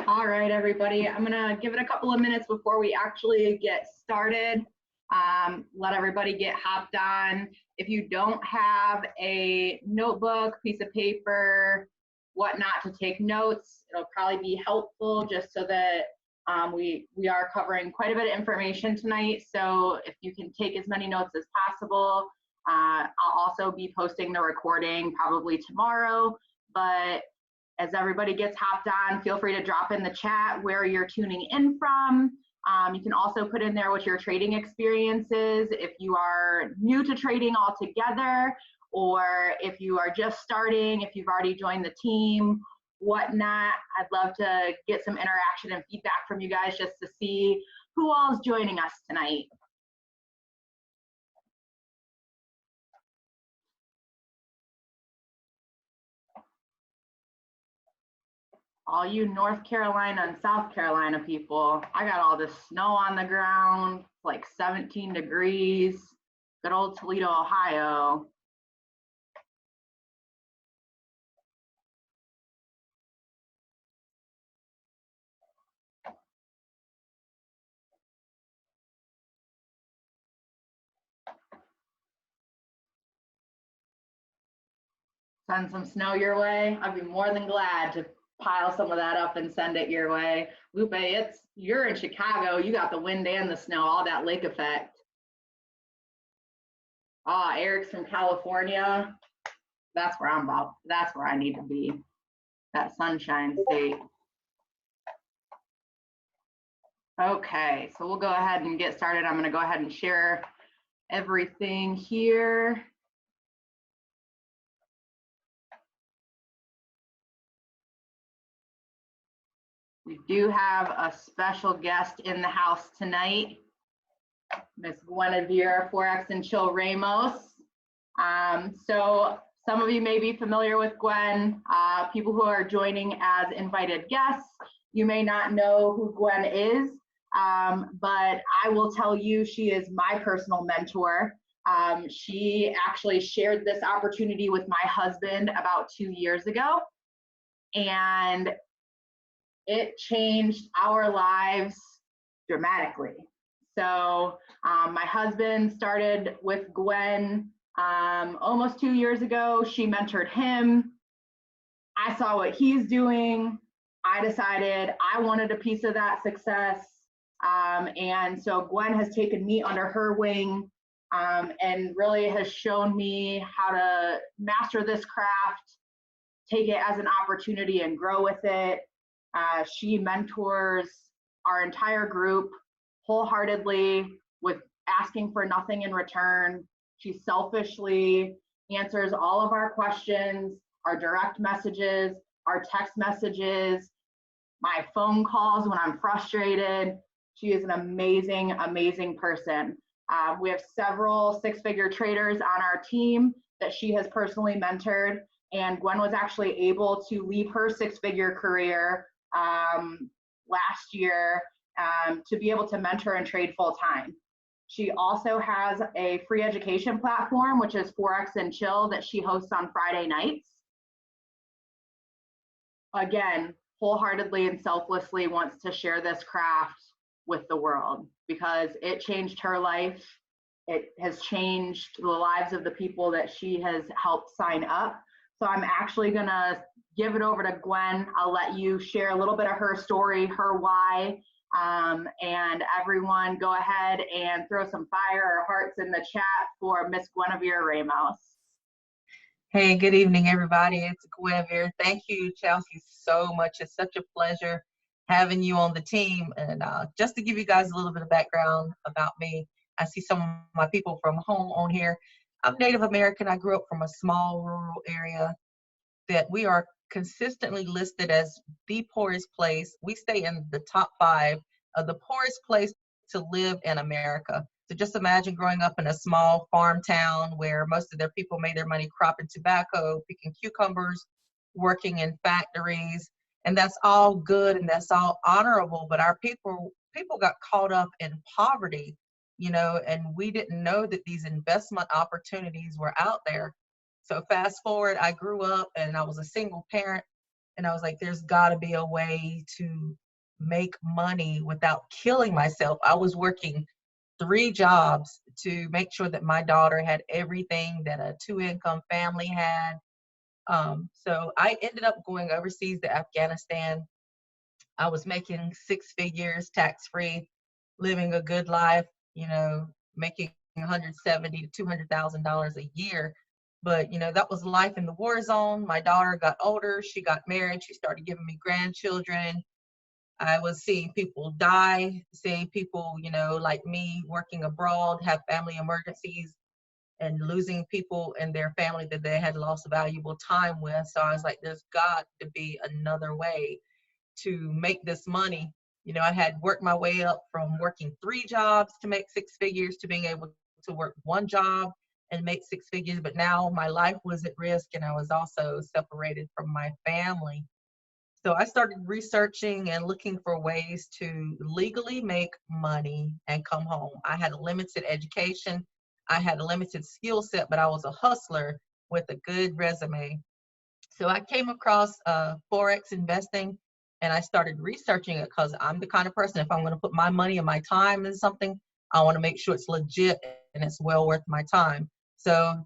All right, everybody. I'm gonna give it a couple of minutes before we actually get started. Let everybody get hopped on. If you don't have a notebook, piece of paper, whatnot to take notes, it'll probably be helpful just so that we are covering quite a bit of information tonight. So if you can take as many notes as possible. I'll also be posting the recording probably tomorrow, but as everybody gets hopped on, feel free to drop in the chat where you're tuning in from. You can also put in there what your trading experience is, if you are new to trading altogether, or if you are just starting, if you've already joined the team, whatnot. I'd love to get some interaction and feedback from you guys just to see who all is joining us tonight. All you North Carolina and South Carolina people, I got all this snow on the ground, like 17 degrees, good old Toledo, Ohio. Send some snow your way. I'd be more than glad to pile some of that up and send it your way. Lupe, you're in Chicago. You got the wind and the snow, all that lake effect. Eric's from California. That's where that's where I need to be. That sunshine state. Okay, so we'll go ahead and get started. I'm going to go ahead and share everything here. We do have a special guest in the house tonight, Miss Guenevere, ForexNChill Ramos. So some of you may be familiar with Gwen. People who are joining as invited guests, you may not know who Gwen is, but I will tell you she is my personal mentor. She actually shared this opportunity with my husband about 2 years ago, and it changed our lives dramatically. So my husband started with Gwen almost 2 years ago. She mentored him. I saw what he's doing. I decided I wanted a piece of that success. And so Gwen has taken me under her wing and really has shown me how to master this craft, take it as an opportunity and grow with it. She mentors our entire group wholeheartedly with asking for nothing in return. She selfishly answers all of our questions, our direct messages, our text messages, my phone calls when I'm frustrated. She is an amazing, amazing person. We have several six-figure traders on our team that she has personally mentored, and Gwen was actually able to leave her six-figure career last year to be able to mentor and trade full time. She also has a free education platform, which is ForexNChill, that she hosts on Friday nights. Again, wholeheartedly and selflessly wants to share this craft with the world because it changed her life. It has changed the lives of the people that she has helped sign up. So I'm actually gonna give it over to Gwen. I'll let you share a little bit of her story, her why, and everyone go ahead and throw some fire or hearts in the chat for Miss Guenevere Ramos. Hey, good evening, everybody. It's Guenevere. Thank you, Chelsey, so much. It's such a pleasure having you on the team. And just to give you guys a little bit of background about me, I see some of my people from home on here. I'm Native American. I grew up from a small rural area that we are consistently listed as the poorest place. We stay in the top 5 of the poorest place to live in America. So just imagine growing up in a small farm town where most of their people made their money cropping tobacco, picking cucumbers, working in factories, and that's all good and that's all honorable. But our people got caught up in poverty, you know, and we didn't know that these investment opportunities were out there. So fast forward, I grew up and I was a single parent. And I was like, there's got to be a way to make money without killing myself. I was working 3 jobs to make sure that my daughter had everything that a 2-income family had. So I ended up going overseas to Afghanistan. I was making 6 figures tax-free, living a good life, making 170 to $200,000 a year. But, that was life in the war zone. My daughter got older. She got married. She started giving me grandchildren. I was seeing people die, seeing people, like me working abroad, have family emergencies and losing people in their family that they had lost valuable time with. So I was like, there's got to be another way to make this money. I had worked my way up from working 3 jobs to make 6 figures to being able to work 1 job and make 6 figures. But now my life was at risk and I was also separated from my family. So I started researching and looking for ways to legally make money and come home. I had a limited education. I had a limited skill set, but I was a hustler with a good resume. So I came across Forex investing and I started researching it because I'm the kind of person, if I'm going to put my money and my time in something, I want to make sure it's legit and it's well worth my time. So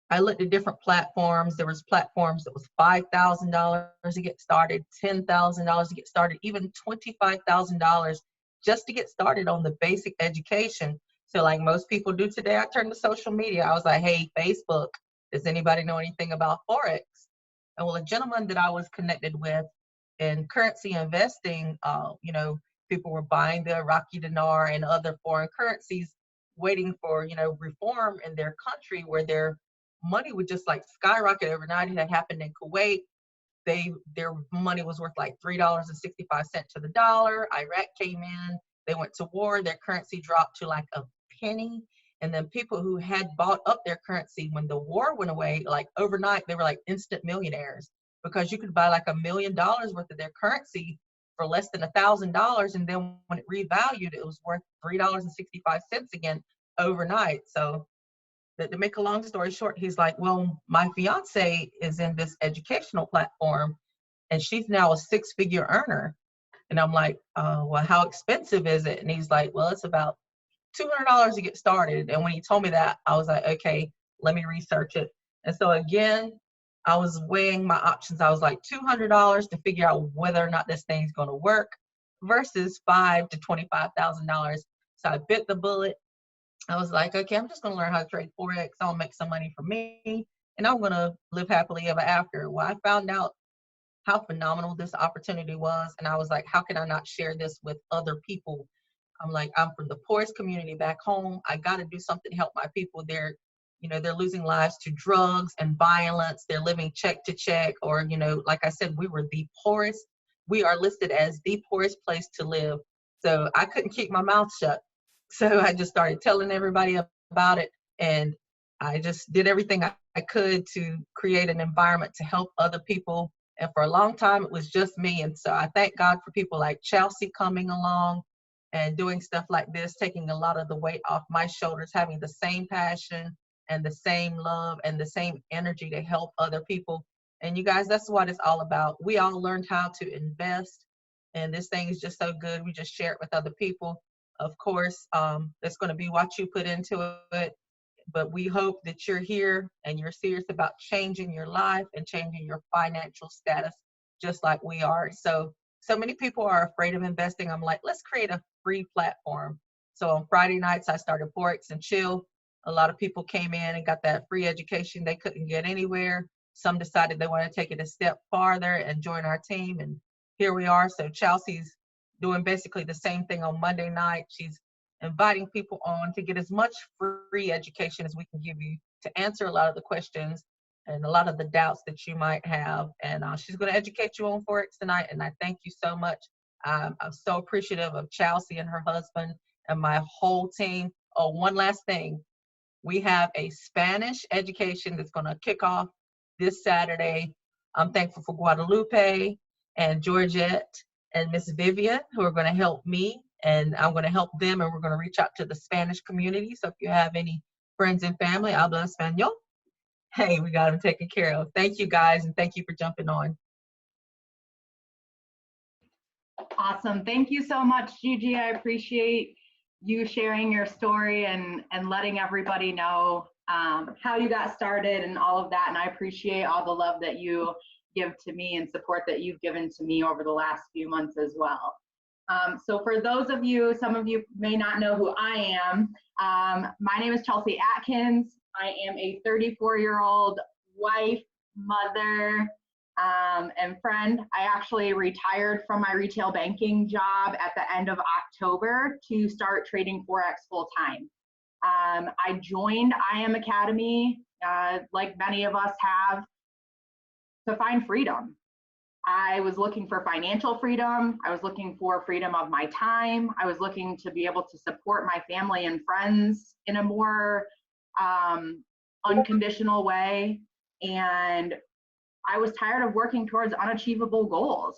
I looked at different platforms. There was platforms that was $5,000 to get started, $10,000 to get started, even $25,000 just to get started on the basic education. So like most people do today, I turned to social media. I was like, hey, Facebook, does anybody know anything about Forex? And well, a gentleman that I was connected with in currency investing, people were buying the Iraqi dinar and other foreign currencies, waiting for, reform in their country where their money would just like skyrocket overnight. It had happened in Kuwait. Their money was worth like $3.65 to the dollar. Iraq came in, they went to war, their currency dropped to like a penny. And then people who had bought up their currency when the war went away, like overnight, they were like instant millionaires because you could buy like $1 million worth of their currency for less than $1,000. And then when it revalued, it was worth $3.65 again overnight. So to make a long story short, he's like, well, my fiance is in this educational platform and she's now a 6-figure earner. And I'm like, well, how expensive is it? And he's like, well, it's about $200 to get started. And when he told me that, I was like, okay, let me research it. And so again, I was weighing my options. I was like, $200 to figure out whether or not this thing's going to work versus $5,000 to $25,000. So I bit the bullet. I was like, okay, I'm just going to learn how to trade Forex. I'll make some money for me and I'm going to live happily ever after. Well, I found out how phenomenal this opportunity was. And I was like, how can I not share this with other people? I'm like, I'm from the poorest community back home. I got to do something to help my people. They're losing lives to drugs and violence. They're living check to check, or, like I said, we were the poorest. We are listed as the poorest place to live. So I couldn't keep my mouth shut. So I just started telling everybody about it. And I just did everything I could to create an environment to help other people. And for a long time, it was just me. And so I thank God for people like Chelsey coming along and doing stuff like this, taking a lot of the weight off my shoulders, having the same passion and the same love and the same energy to help other people. And you guys, that's what it's all about. We all learned how to invest. And this thing is just so good. We just share it with other people. Of course, it's going to be what you put into it. But we hope that you're here and you're serious about changing your life and changing your financial status, just like we are. So many people are afraid of investing. I'm like, let's create a free platform. So on Friday nights, I started ForexNChill. A lot of people came in and got that free education they couldn't get anywhere. Some decided they want to take it a step farther and join our team. And here we are. So Chelsey's doing basically the same thing on Monday night. She's inviting people on to get as much free education as we can give you to answer a lot of the questions and a lot of the doubts that you might have. And she's going to educate you on Forex tonight. And I thank you so much. I'm so appreciative of Chelsey and her husband and my whole team. Oh, one last thing. We have a Spanish education that's going to kick off this Saturday. I'm thankful for Guadalupe and Georgette and Miss Vivian, who are going to help me, and I'm going to help them, and we're going to reach out to the Spanish community. So if you have any friends and family, habla español, hey, we got them taken care of. Thank you guys, and thank you for jumping on. Awesome. Thank you so much, Gigi. I appreciate you sharing your story and letting everybody know how you got started and all of that. And I appreciate all the love that you give to me and support that you've given to me over the last few months as well. So for those of you, some of you may not know who I am. My name is Chelsey Atkins. I am a 34-year-old wife, mother, and friend. I actually retired from my retail banking job at the end of October to start trading Forex full time. I joined IM Academy, like many of us have, to find freedom. I was looking for financial freedom. I was looking for freedom of my time. I was looking to be able to support my family and friends in a more unconditional way. And I was tired of working towards unachievable goals.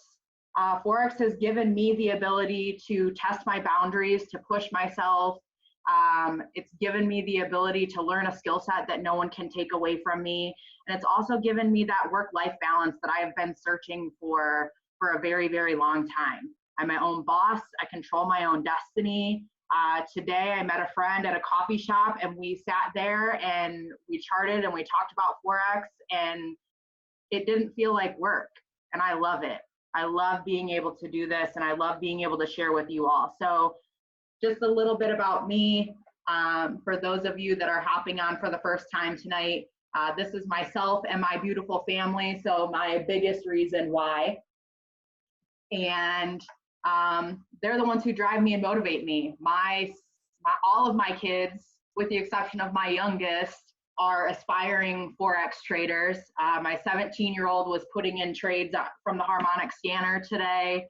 Forex has given me the ability to test my boundaries, to push myself. It's given me the ability to learn a skill set that no one can take away from me. And it's also given me that work-life balance that I have been searching for a very, very long time. I'm my own boss. I control my own destiny. Today I met a friend at a coffee shop and we sat there and we charted and we talked about Forex, and it didn't feel like work. And I love it. I love being able to do this, and I love being able to share with you all. So just a little bit about me. For those of you that are hopping on for the first time tonight, this is myself and my beautiful family, so my biggest reason why. And they're the ones who drive me and motivate me. All of my kids, with the exception of my youngest, are aspiring Forex traders. My 17-year-old was putting in trades from the Harmonic Scanner today.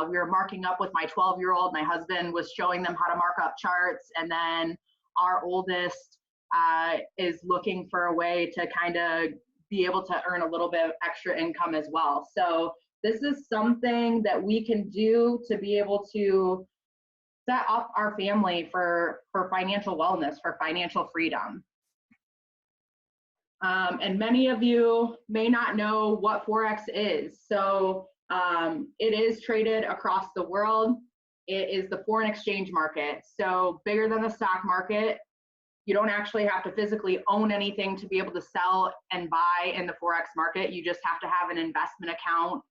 We were marking up with my 12-year-old. My husband was showing them how to mark up charts. And then our oldest is looking for a way to kind of be able to earn a little bit of extra income as well. So this is something that we can do to be able to set up our family for financial wellness, for financial freedom. And many of you may not know what Forex is. So it is traded across the world. It is the foreign exchange market. So bigger than the stock market. You don't actually have to physically own anything to be able to sell and buy in the Forex market. You just have to have an investment account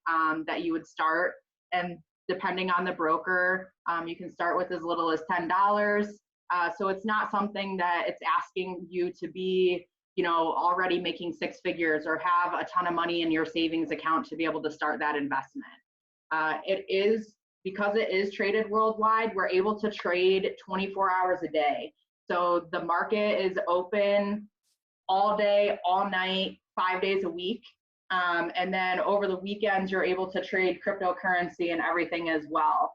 that you would start. And depending on the broker, you can start with as little as $10. So it's not something that it's asking you to be, you know, already making six figures or have a ton of money in your savings account to be able to start that investment. It is, because it is traded worldwide, we're able to trade 24 hours a day. So the market is open all day, all night, 5 days a week. And then over the weekends, you're able to trade cryptocurrency and everything as well.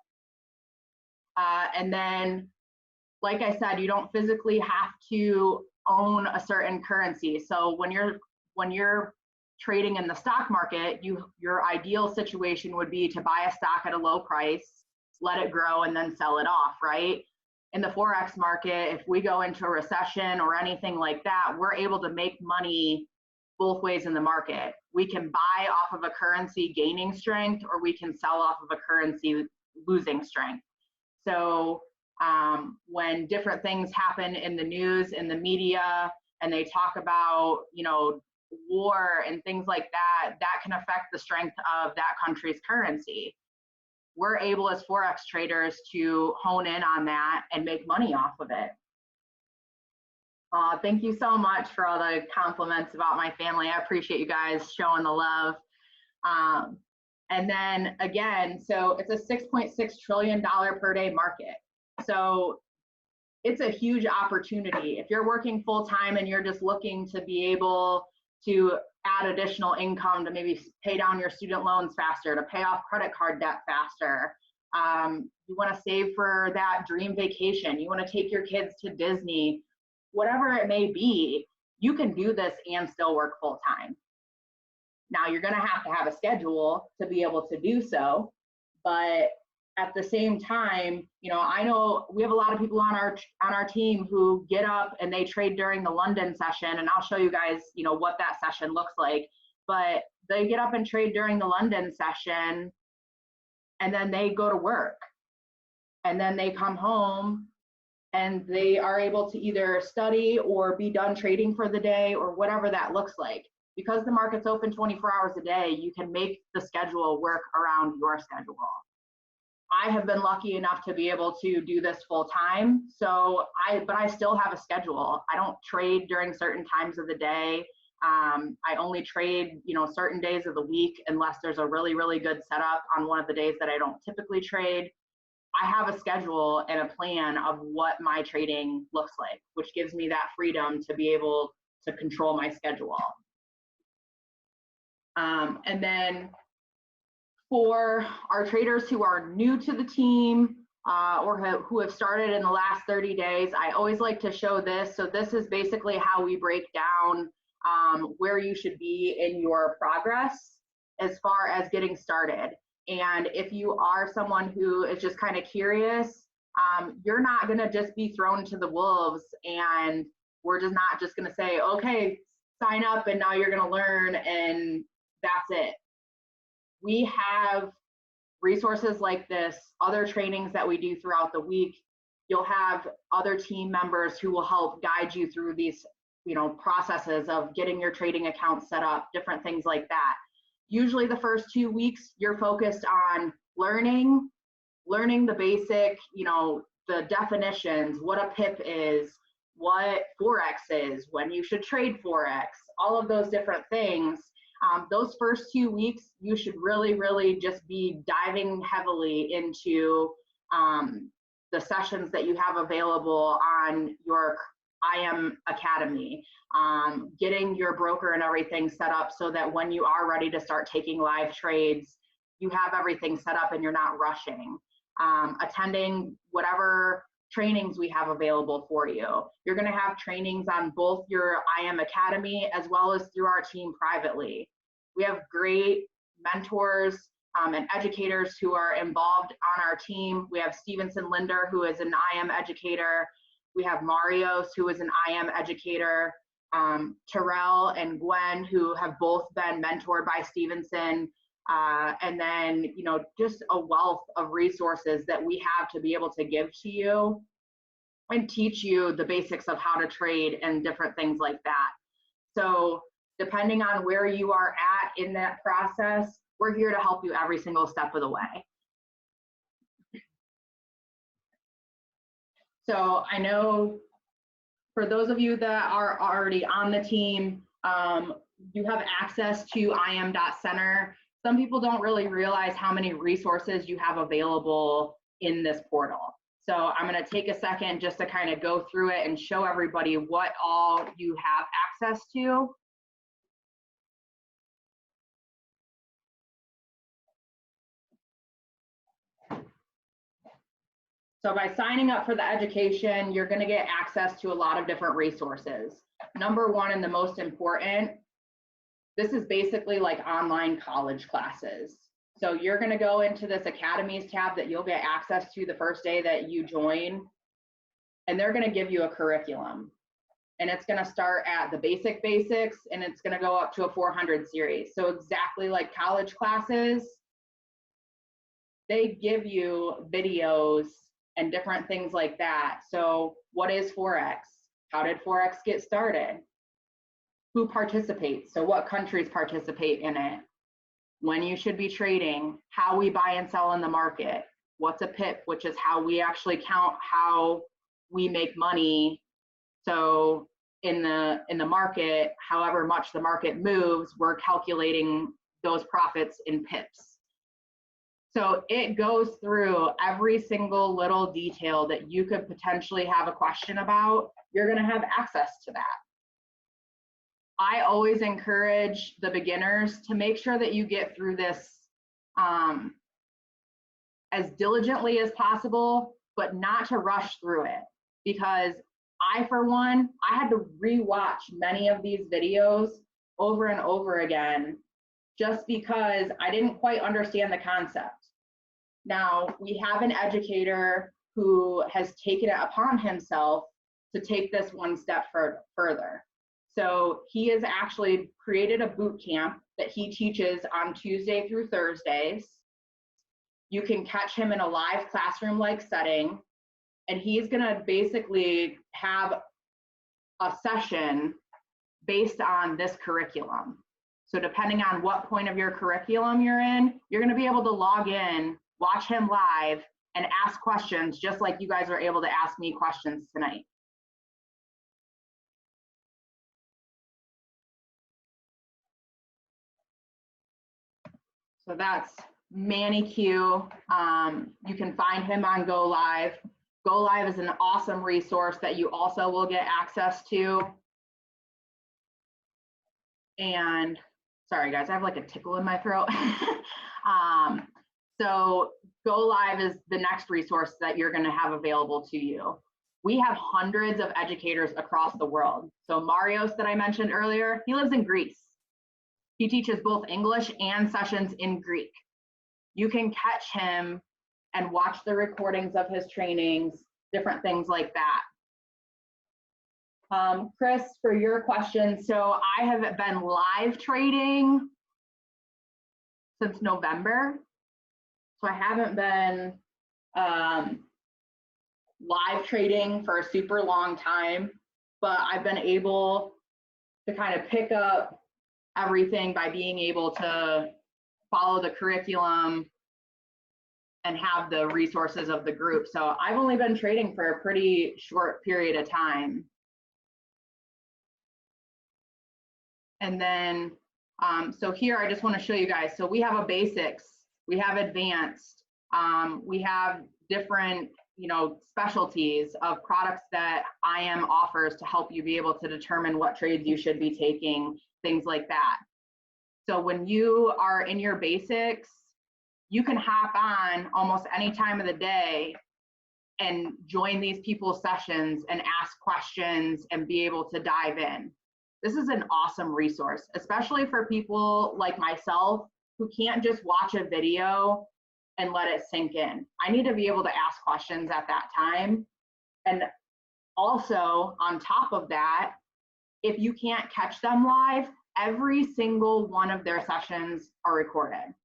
And then, like I said, you don't physically have to own a certain currency. So when you're trading in the stock market, your ideal situation would be to buy a stock at a low price, let it grow, and then sell it off, right? In the Forex market, if we go into a recession or anything like that, we're able to make money both ways in the market. We can buy off of a currency gaining strength, or we can sell off of a currency losing strength. So when different things happen in the news, in the media, and they talk about, you know, war and things like that, that can affect the strength of that country's currency. We're able as Forex traders to hone in on that and make money off of it. Thank you so much for all the compliments about my family. I appreciate you guys showing the love. And then again, so it's a $6.6 trillion per day market. So it's a huge opportunity. If you're working full time and you're just looking to be able to add additional income to maybe pay down your student loans faster, to pay off credit card debt faster, you want to save for that dream vacation, you want to take your kids to Disney, whatever it may be, you can do this and still work full time. Now you're going to have a schedule to be able to do so, but at the same time, you know, I know we have a lot of people on our team who get up and they trade during the London session, and I'll show you guys, you know, what that session looks like. But they get up and trade during the London session, and then they go to work, and then they come home and they are able to either study or be done trading for the day or whatever that looks like. Because the market's open 24 hours a day, you can make the schedule work around your schedule. I have been lucky enough to be able to do this full time. But I still have a schedule. I don't trade during certain times of the day. I only trade, certain days of the week unless there's a really, really good setup on one of the days that I don't typically trade. I have a schedule and a plan of what my trading looks like, which gives me that freedom to be able to control my schedule. And then for our traders who are new to the team or who have started in the last 30 days, I always like to show this. So this is basically how we break down where you should be in your progress as far as getting started. And if you are someone who is just kind of curious, you're not going to just be thrown to the wolves, and we're just not just going to say, okay, sign up and now you're going to learn and that's it. We have resources like this, other trainings that we do throughout the week. You'll have other team members who will help guide you through these, processes of getting your trading account set up, different things like that. Usually the first 2 weeks, you're focused on learning the basic, the definitions, what a pip is, what Forex is, when you should trade Forex, all of those different things. Those first 2 weeks, you should really, really just be diving heavily into the sessions that you have available on your IM Academy, getting your broker and everything set up so that when you are ready to start taking live trades, you have everything set up and you're not rushing. Attending whatever trainings we have available for you. You're going to have trainings on both your IM Academy as well as through our team privately. We have great mentors and educators who are involved on our team. We have Stevenson Lindor, who is an IM educator. We have Marios, who is an IM educator. Terrell and Gwen, who have both been mentored by Stevenson. And then, just a wealth of resources that we have to be able to give to you and teach you the basics of how to trade and different things like that. So depending on where you are at in that process, we're here to help you every single step of the way. So I know for those of you that are already on the team, you have access to im.center. Some people don't really realize how many resources you have available in this portal. So I'm going to take a second just to kind of go through it and show everybody what all you have access to. So by signing up for the education, you're going to get access to a lot of different resources. Number one, and the most important, this is basically like online college classes. So you're going to go into this Academies tab that you'll get access to the first day that you join, and they're going to give you a curriculum. And it's going to start at the basics, and it's going to go up to a 400 series. So exactly like college classes, they give you videos and different things like that. So what is Forex? How did Forex get started? Who participates? So what countries participate in it? When you should be trading, how we buy and sell in the market. What's a pip, which is how we actually count how we make money. So in the market, however much the market moves, we're calculating those profits in pips. So it goes through every single little detail that you could potentially have a question about. You're going to have access to that. I always encourage the beginners to make sure that you get through this as diligently as possible, but not to rush through it. Because I, for one, I had to rewatch many of these videos over and over again just because I didn't quite understand the concept. Now, we have an educator who has taken it upon himself to take this one step further. So he has actually created a boot camp that he teaches on Tuesday through Thursdays. You can catch him in a live classroom-like setting, and he's gonna basically have a session based on this curriculum. So depending on what point of your curriculum you're in, you're gonna be able to log in, watch him live, and ask questions just like you guys are able to ask me questions tonight. So that's Manny Q. You can find him on Go Live. Go Live is an awesome resource that you also will get access to. And sorry guys, I have like a tickle in my throat. So Go Live is the next resource that you're going to have available to you. We have hundreds of educators across the world. So Marios that I mentioned earlier, he lives in Greece. He teaches both English and sessions in Greek. You can catch him and watch the recordings of his trainings, different things like that. Chris, for your question, so I have been live trading since November. So I haven't been live trading for a super long time, but I've been able to kind of pick up everything by being able to follow the curriculum and have the resources of the group. So I've only been trading for a pretty short period of time. And then, so here I just want to show you guys. So we have a basics, we have advanced, we have different, specialties of products that IM offers to help you be able to determine what trades you should be taking, things like that. So when you are in your basics, you can hop on almost any time of the day and join these people's sessions and ask questions and be able to dive in. This is an awesome resource, especially for people like myself who can't just watch a video and let it sink in. I need to be able to ask questions at that time. And also on top of that, if you can't catch them live, every single one of their sessions are recorded.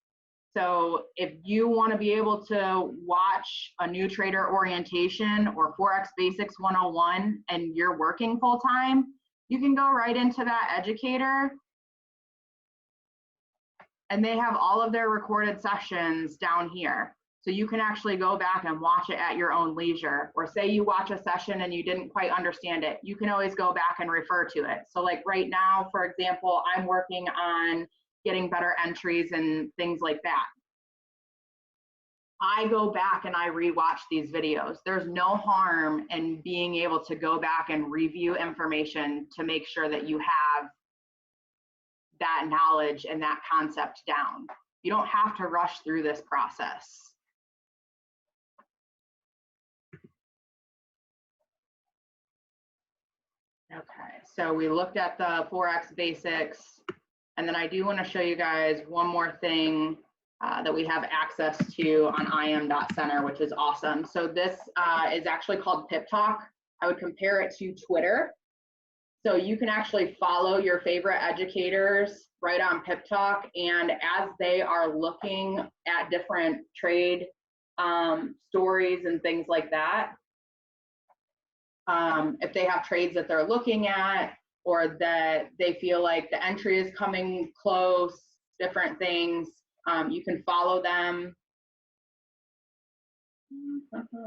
So if you want to be able to watch a new trader orientation or Forex Basics 101 and you're working full time, you can go right into that educator and they have all of their recorded sessions down here. So you can actually go back and watch it at your own leisure. Or say you watch a session and you didn't quite understand it, you can always go back and refer to it. So like right now, for example, I'm working on getting better entries and things like that. I go back and I rewatch these videos. There's no harm in being able to go back and review information to make sure that you have that knowledge and that concept down. You don't have to rush through this process. Okay, so we looked at the Forex basics, and then I do want to show you guys one more thing that we have access to on im.center, which is awesome. So this is actually called Pip Talk. I would compare it to Twitter. So you can actually follow your favorite educators right on Pip Talk, and as they are looking at different trade stories and things like that, if they have trades that they're looking at or that they feel like the entry is coming close, different things, you can follow them.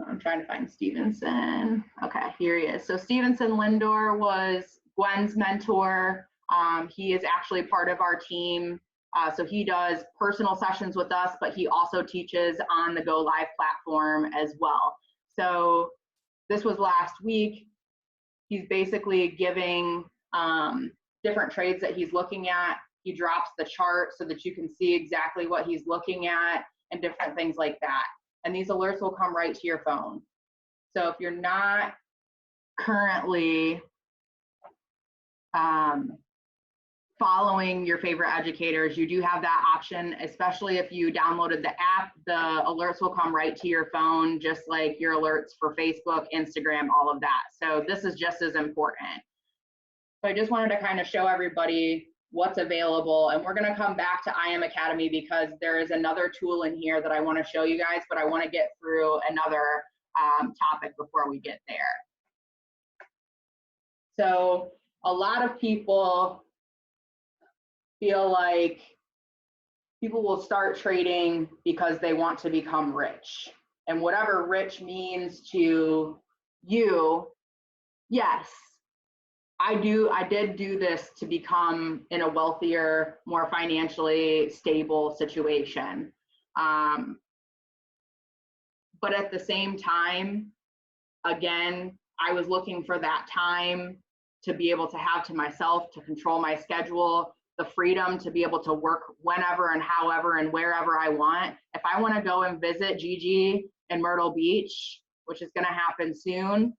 I'm trying to find Stevenson. Okay, here he is. So Stevenson Lindor was Gwen's mentor. He is actually part of our team. So he does personal sessions with us, but he also teaches on the Go Live platform as well. So this was last week. He's basically giving different trades that he's looking at. He drops the chart so that you can see exactly what he's looking at and different things like that. And these alerts will come right to your phone. So if you're not currently following your favorite educators, you do have that option, especially if you downloaded the app, the alerts will come right to your phone, just like your alerts for Facebook, Instagram, all of that. So this is just as important. So I just wanted to kind of show everybody what's available. And we're gonna come back to IM Academy because there is another tool in here that I wanna show you guys, but I wanna get through another topic before we get there. So a lot of people feel like people will start trading because they want to become rich. And whatever rich means to you, yes, I did do this to become in a wealthier, more financially stable situation. But at the same time, again, I was looking for that time to be able to have to myself, to control my schedule, the freedom to be able to work whenever and however and wherever I want. If I want to go and visit Gigi in Myrtle Beach, which is going to happen soon,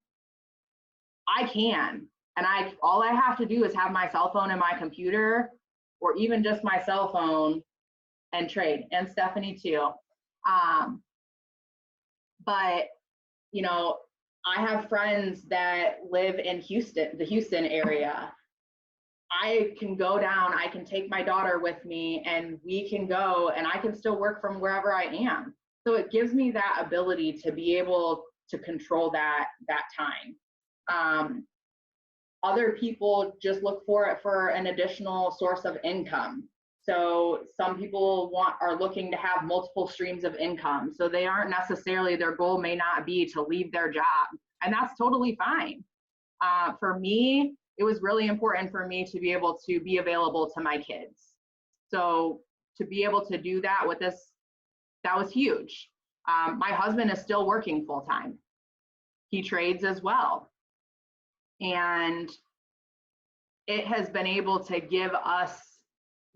I can. And all I have to do is have my cell phone and my computer, or even just my cell phone, and trade. And Stephanie too. But, you know, I have friends that live in Houston, the Houston area. I can go down, I can take my daughter with me, and we can go, and I can still work from wherever I am. So it gives me that ability to be able to control that time. Other people just look for it for an additional source of income. So some people are looking to have multiple streams of income. So they aren't necessarily, their goal may not be to leave their job, and that's totally fine. For me, it was really important for me to be able to be available to my kids. So to be able to do that with this, that was huge. My husband is still working full time. He trades as well. And it has been able to give us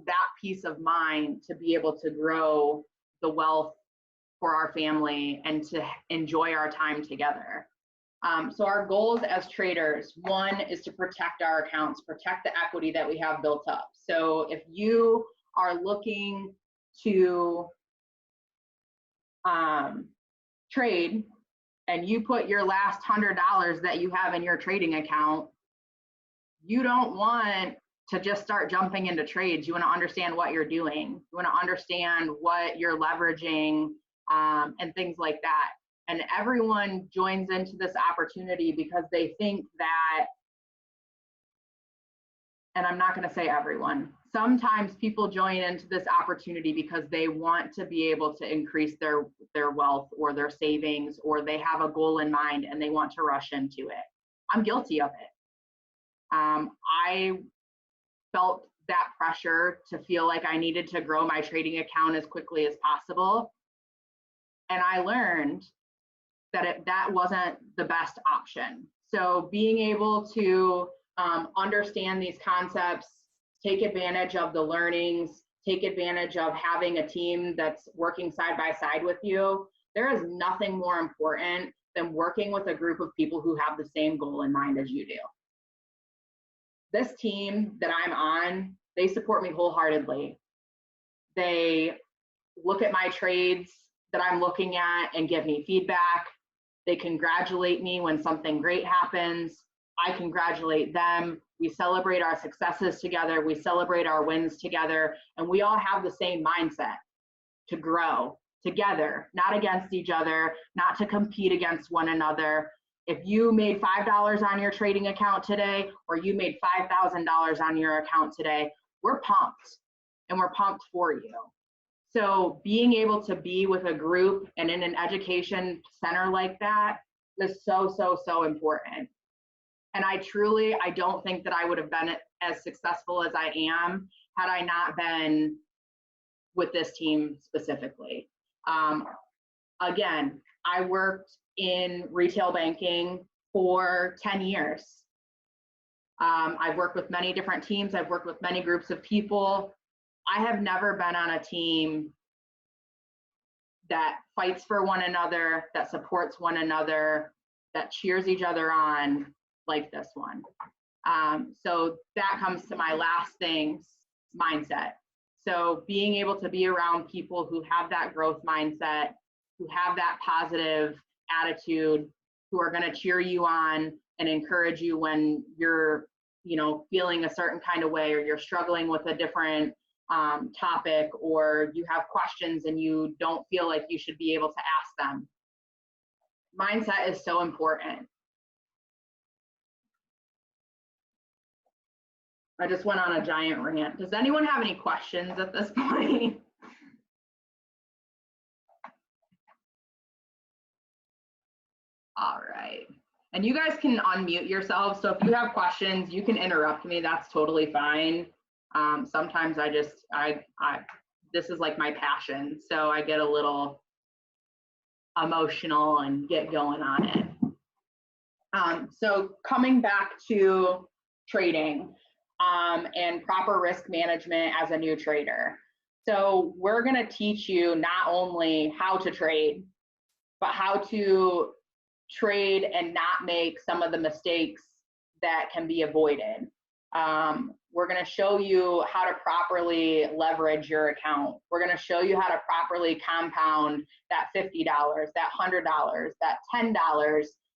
that peace of mind to be able to grow the wealth for our family and to enjoy our time together. So our goals as traders, one is to protect our accounts, protect the equity that we have built up. So if you are looking to trade and you put your last $100 that you have in your trading account, you don't want to just start jumping into trades. You want to understand what you're doing. You want to understand what you're leveraging and things like that. And everyone joins into this opportunity because they think that, and I'm not going to say everyone, sometimes people join into this opportunity because they want to be able to increase their wealth or their savings, or they have a goal in mind and they want to rush into it. I'm guilty of it. I felt that pressure to feel like I needed to grow my trading account as quickly as possible. And I learned that that wasn't the best option. So being able to understand these concepts, take advantage of the learnings, take advantage of having a team that's working side by side with you, there is nothing more important than working with a group of people who have the same goal in mind as you do. This team that I'm on, they support me wholeheartedly. They look at my trades that I'm looking at and give me feedback. They congratulate me when something great happens. I congratulate them. We celebrate our successes together. We celebrate our wins together. And we all have the same mindset to grow together, not against each other, not to compete against one another. If you made $5 on your trading account today, or you made $5,000 on your account today, we're pumped, and we're pumped for you. So being able to be with a group and in an education center like that is so, so, so important. And I don't think that I would have been as successful as I am had I not been with this team specifically. Again, I worked in retail banking for 10 years. I've worked with many different teams. I've worked with many groups of people. I have never been on a team that fights for one another, that supports one another, that cheers each other on like this one. So that comes to my last thing, mindset. So being able to be around people who have that growth mindset, who have that positive attitude, who are going to cheer you on and encourage you when you're, you know, feeling a certain kind of way, or you're struggling with a different topic, or you have questions and you don't feel like you should be able to ask them. Mindset is so important. I just went on a giant rant. Does anyone have any questions at this point? All right. And you guys can unmute yourselves. So if you have questions, you can interrupt me. That's totally fine. Sometimes this is like my passion. So I get a little emotional and get going on it. So coming back to trading and proper risk management as a new trader. So we're going to teach you not only how to trade, but how to trade and not make some of the mistakes that can be avoided. We're going to show you how to properly leverage your account. We're going to show you how to properly compound that $50, that $100, that $10,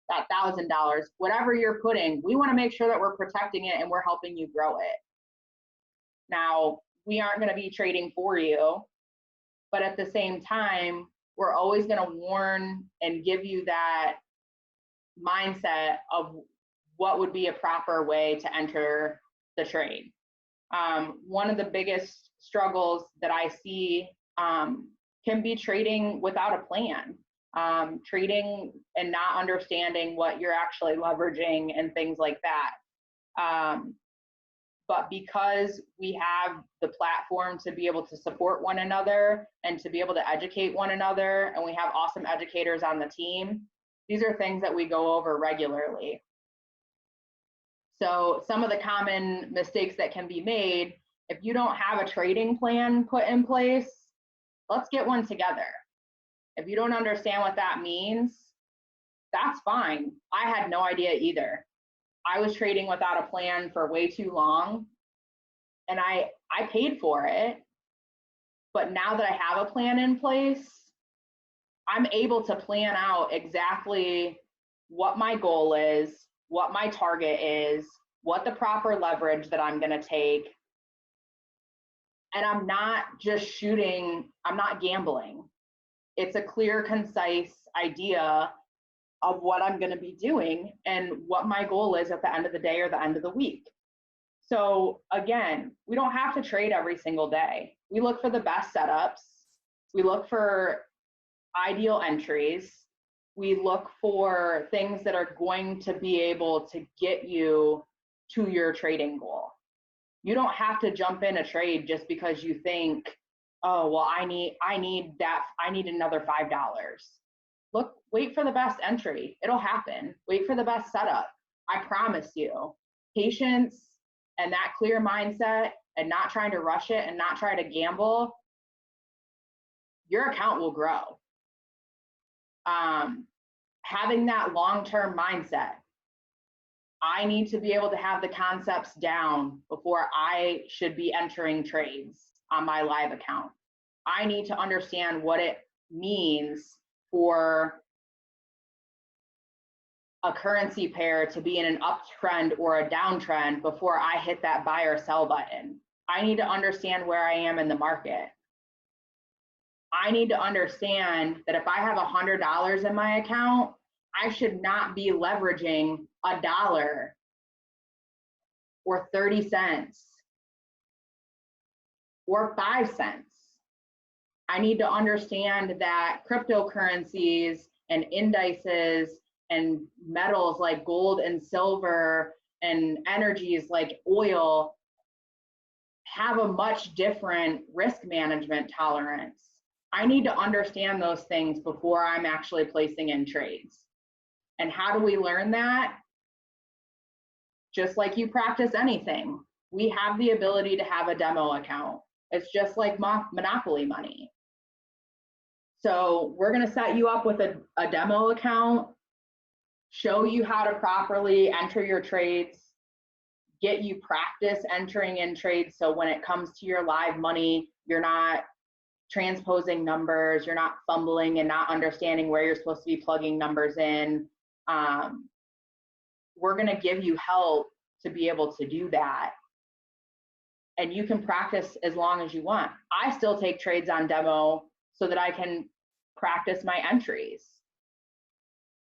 that $1,000, whatever you're putting. We want to make sure that we're protecting it and we're helping you grow it. Now, we aren't going to be trading for you, but at the same time, we're always going to warn and give you that mindset of what would be a proper way to enter the trade. One of the biggest struggles that I see can be trading without a plan, trading and not understanding what you're actually leveraging and things like that. But because we have the platform to be able to support one another and to be able to educate one another, and we have awesome educators on the team, these are things that we go over regularly. So some of the common mistakes that can be made, if you don't have a trading plan put in place, let's get one together. If you don't understand what that means, that's fine. I had no idea either. I was trading without a plan for way too long, and I paid for it. But now that I have a plan in place, I'm able to plan out exactly what my goal is, what my target is, what the proper leverage that I'm going to take. And I'm not just shooting, I'm not gambling. It's a clear, concise idea of what I'm going to be doing and what my goal is at the end of the day or the end of the week. So again, we don't have to trade every single day. We look for the best setups. We look for ideal entries. We look for things that are going to be able to get you to your trading goal. You don't have to jump in a trade just because you think, oh, well, I need another $5. Look, wait for the best entry. It'll happen. Wait for the best setup. I promise you. Patience and that clear mindset and not trying to rush it and not try to gamble, your account will grow. Having that long-term mindset. I need to be able to have the concepts down before I should be entering trades on my live account. I need to understand what it means for a currency pair to be in an uptrend or a downtrend before I hit that buy or sell button. I need to understand where I am in the market. I need to understand that if I have $100 in my account, I should not be leveraging $1 or 30 cents or 5 cents. I need to understand that cryptocurrencies and indices and metals like gold and silver and energies like oil have a much different risk management tolerance. I need to understand those things before I'm actually placing in trades. And how do we learn that? Just like you practice anything. We have the ability to have a demo account. It's just like Monopoly money. So we're going to set you up with a demo account, show you how to properly enter your trades, get you practice entering in trades so when it comes to your live money, you're not transposing numbers, you're not fumbling and not understanding where you're supposed to be plugging numbers in. We're going to give you help to be able to do that. And you can practice as long as you want. I still take trades on demo so that I can practice my entries.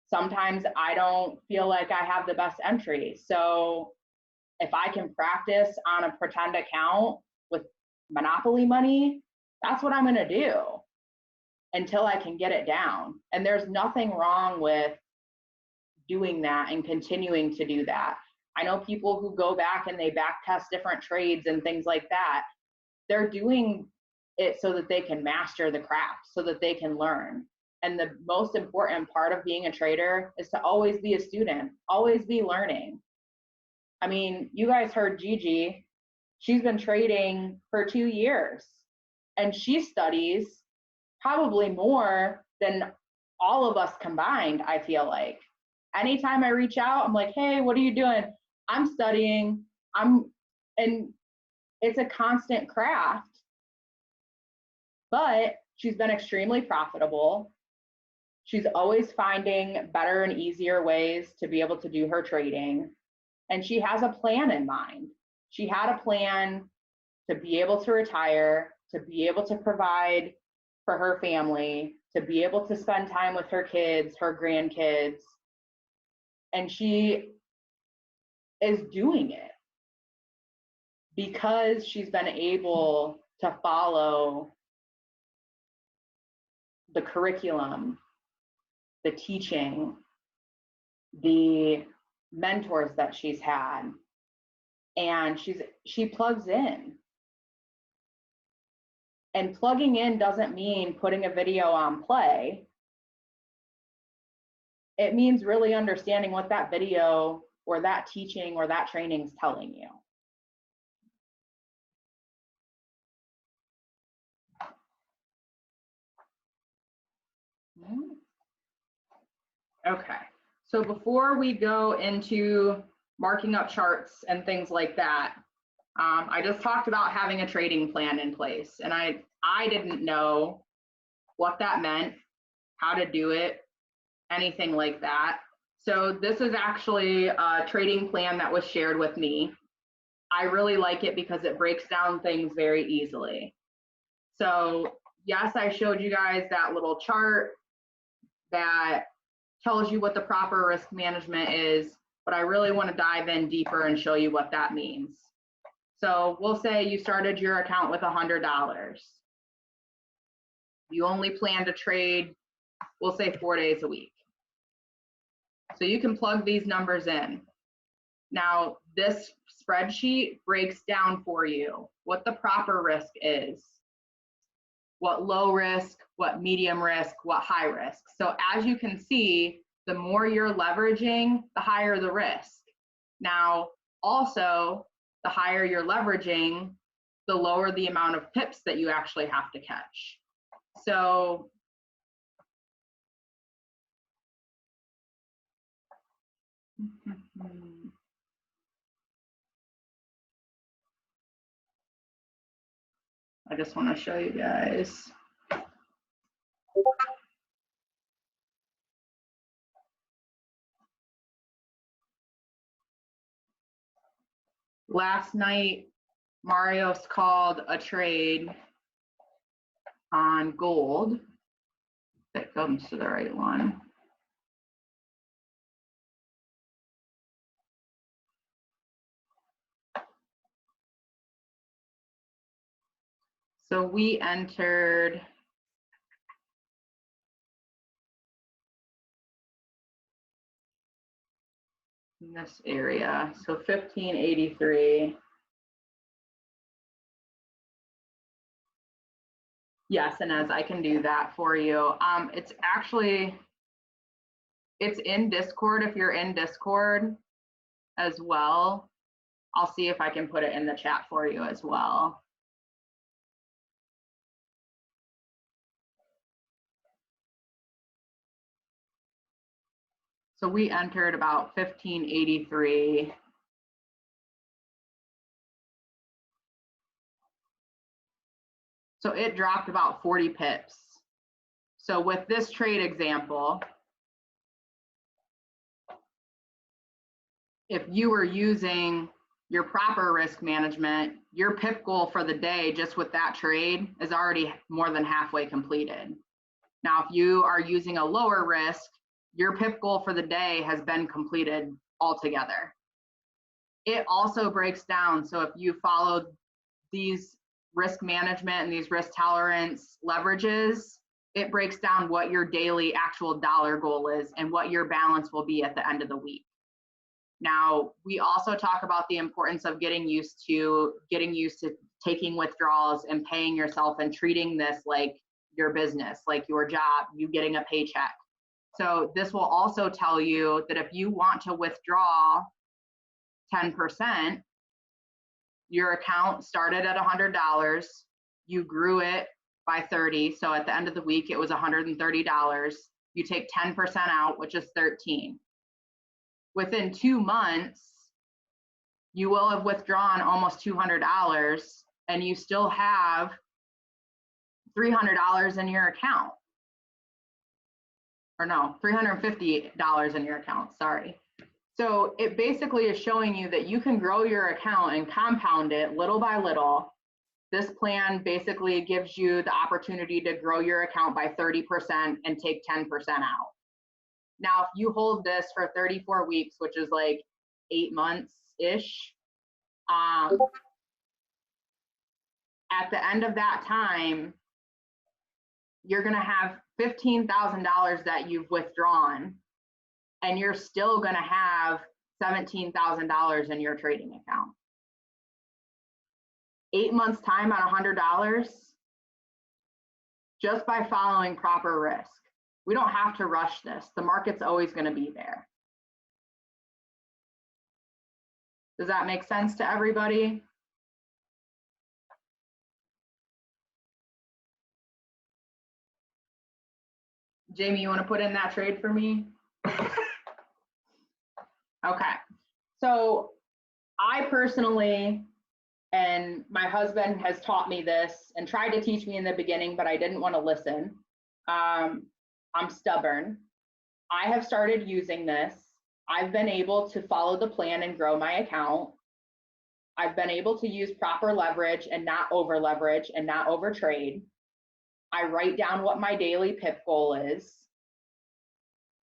Sometimes I don't feel like I have the best entry. So if I can practice on a pretend account with Monopoly money, that's what I'm gonna do until I can get it down. And there's nothing wrong with doing that and continuing to do that. I know people who go back and they back test different trades and things like that. They're doing it so that they can master the craft, so that they can learn. And the most important part of being a trader is to always be a student, always be learning. I mean, you guys heard Gigi, she's been trading for 2 years and she studies probably more than all of us combined, I feel like. Anytime I reach out, I'm like, hey, what are you doing? I'm studying, and it's a constant craft, but she's been extremely profitable. She's always finding better and easier ways to be able to do her trading. And she has a plan in mind. She had a plan to be able to retire, to be able to provide for her family, to be able to spend time with her kids, her grandkids. And she is doing it because she's been able to follow the curriculum, the teaching, the mentors that she's had, and she plugs in. And plugging in doesn't mean putting a video on play. It means really understanding what that video or that teaching or that training is telling you. Okay, so before we go into marking up charts and things like that, I just talked about having a trading plan in place, and I didn't know what that meant, how to do it, anything like that. So this is actually a trading plan that was shared with me. I really like it because it breaks down things very easily. So yes, I showed you guys that little chart that tells you what the proper risk management is, but I really want to dive in deeper and show you what that means. So we'll say you started your account with $100. You only plan to trade, we'll say 4 days a week. So you can plug these numbers in. Now, this spreadsheet breaks down for you what the proper risk is, what low risk, what medium risk, what high risk. So as you can see, the more you're leveraging, the higher the risk. Now, also, the higher you're leveraging, the lower the amount of pips that you actually have to catch. So I just want to show you guys. Last night, Marios called a trade on gold. That comes to the right one. So we entered in this area, so 1583. Yes, Inez, I can do that for you. It's actually, it's in Discord. If you're in Discord as well, I'll see if I can put it in the chat for you as well. So we entered about 1583. So it dropped about 40 pips. So with this trade example, if you were using your proper risk management, your PIP goal for the day just with that trade is already more than halfway completed. Now, if you are using a lower risk, your PIP goal for the day has been completed altogether. It also breaks down. So if you followed these risk management and these risk tolerance leverages, it breaks down what your daily actual dollar goal is and what your balance will be at the end of the week. Now, we also talk about the importance of getting used to taking withdrawals and paying yourself and treating this like your business, like your job, you getting a paycheck. So this will also tell you that if you want to withdraw 10%, your account started at $100, you grew it by 30, so at the end of the week it was $130. You take 10% out, which is 13. Within 2 months, you will have withdrawn almost $200 and you still have $300 in your account. Or no, $350 in your account, sorry. So it basically is showing you that you can grow your account and compound it little by little. This plan basically gives you the opportunity to grow your account by 30% and take 10% out. Now, if you hold this for 34 weeks, which is like 8 months-ish, at the end of that time, you're gonna have $15,000 that you've withdrawn, and you're still gonna have $17,000 in your trading account. 8 months time on $100, just by following proper risk. We don't have to rush this. The market's always gonna be there. Does that make sense to everybody? Jamie, you wanna put in that trade for me? Okay, so I personally, and my husband has taught me this and tried to teach me in the beginning, but I didn't want to listen. I'm stubborn. I have started using this. I've been able to follow the plan and grow my account. I've been able to use proper leverage and not over leverage and not over trade. I write down what my daily PIP goal is.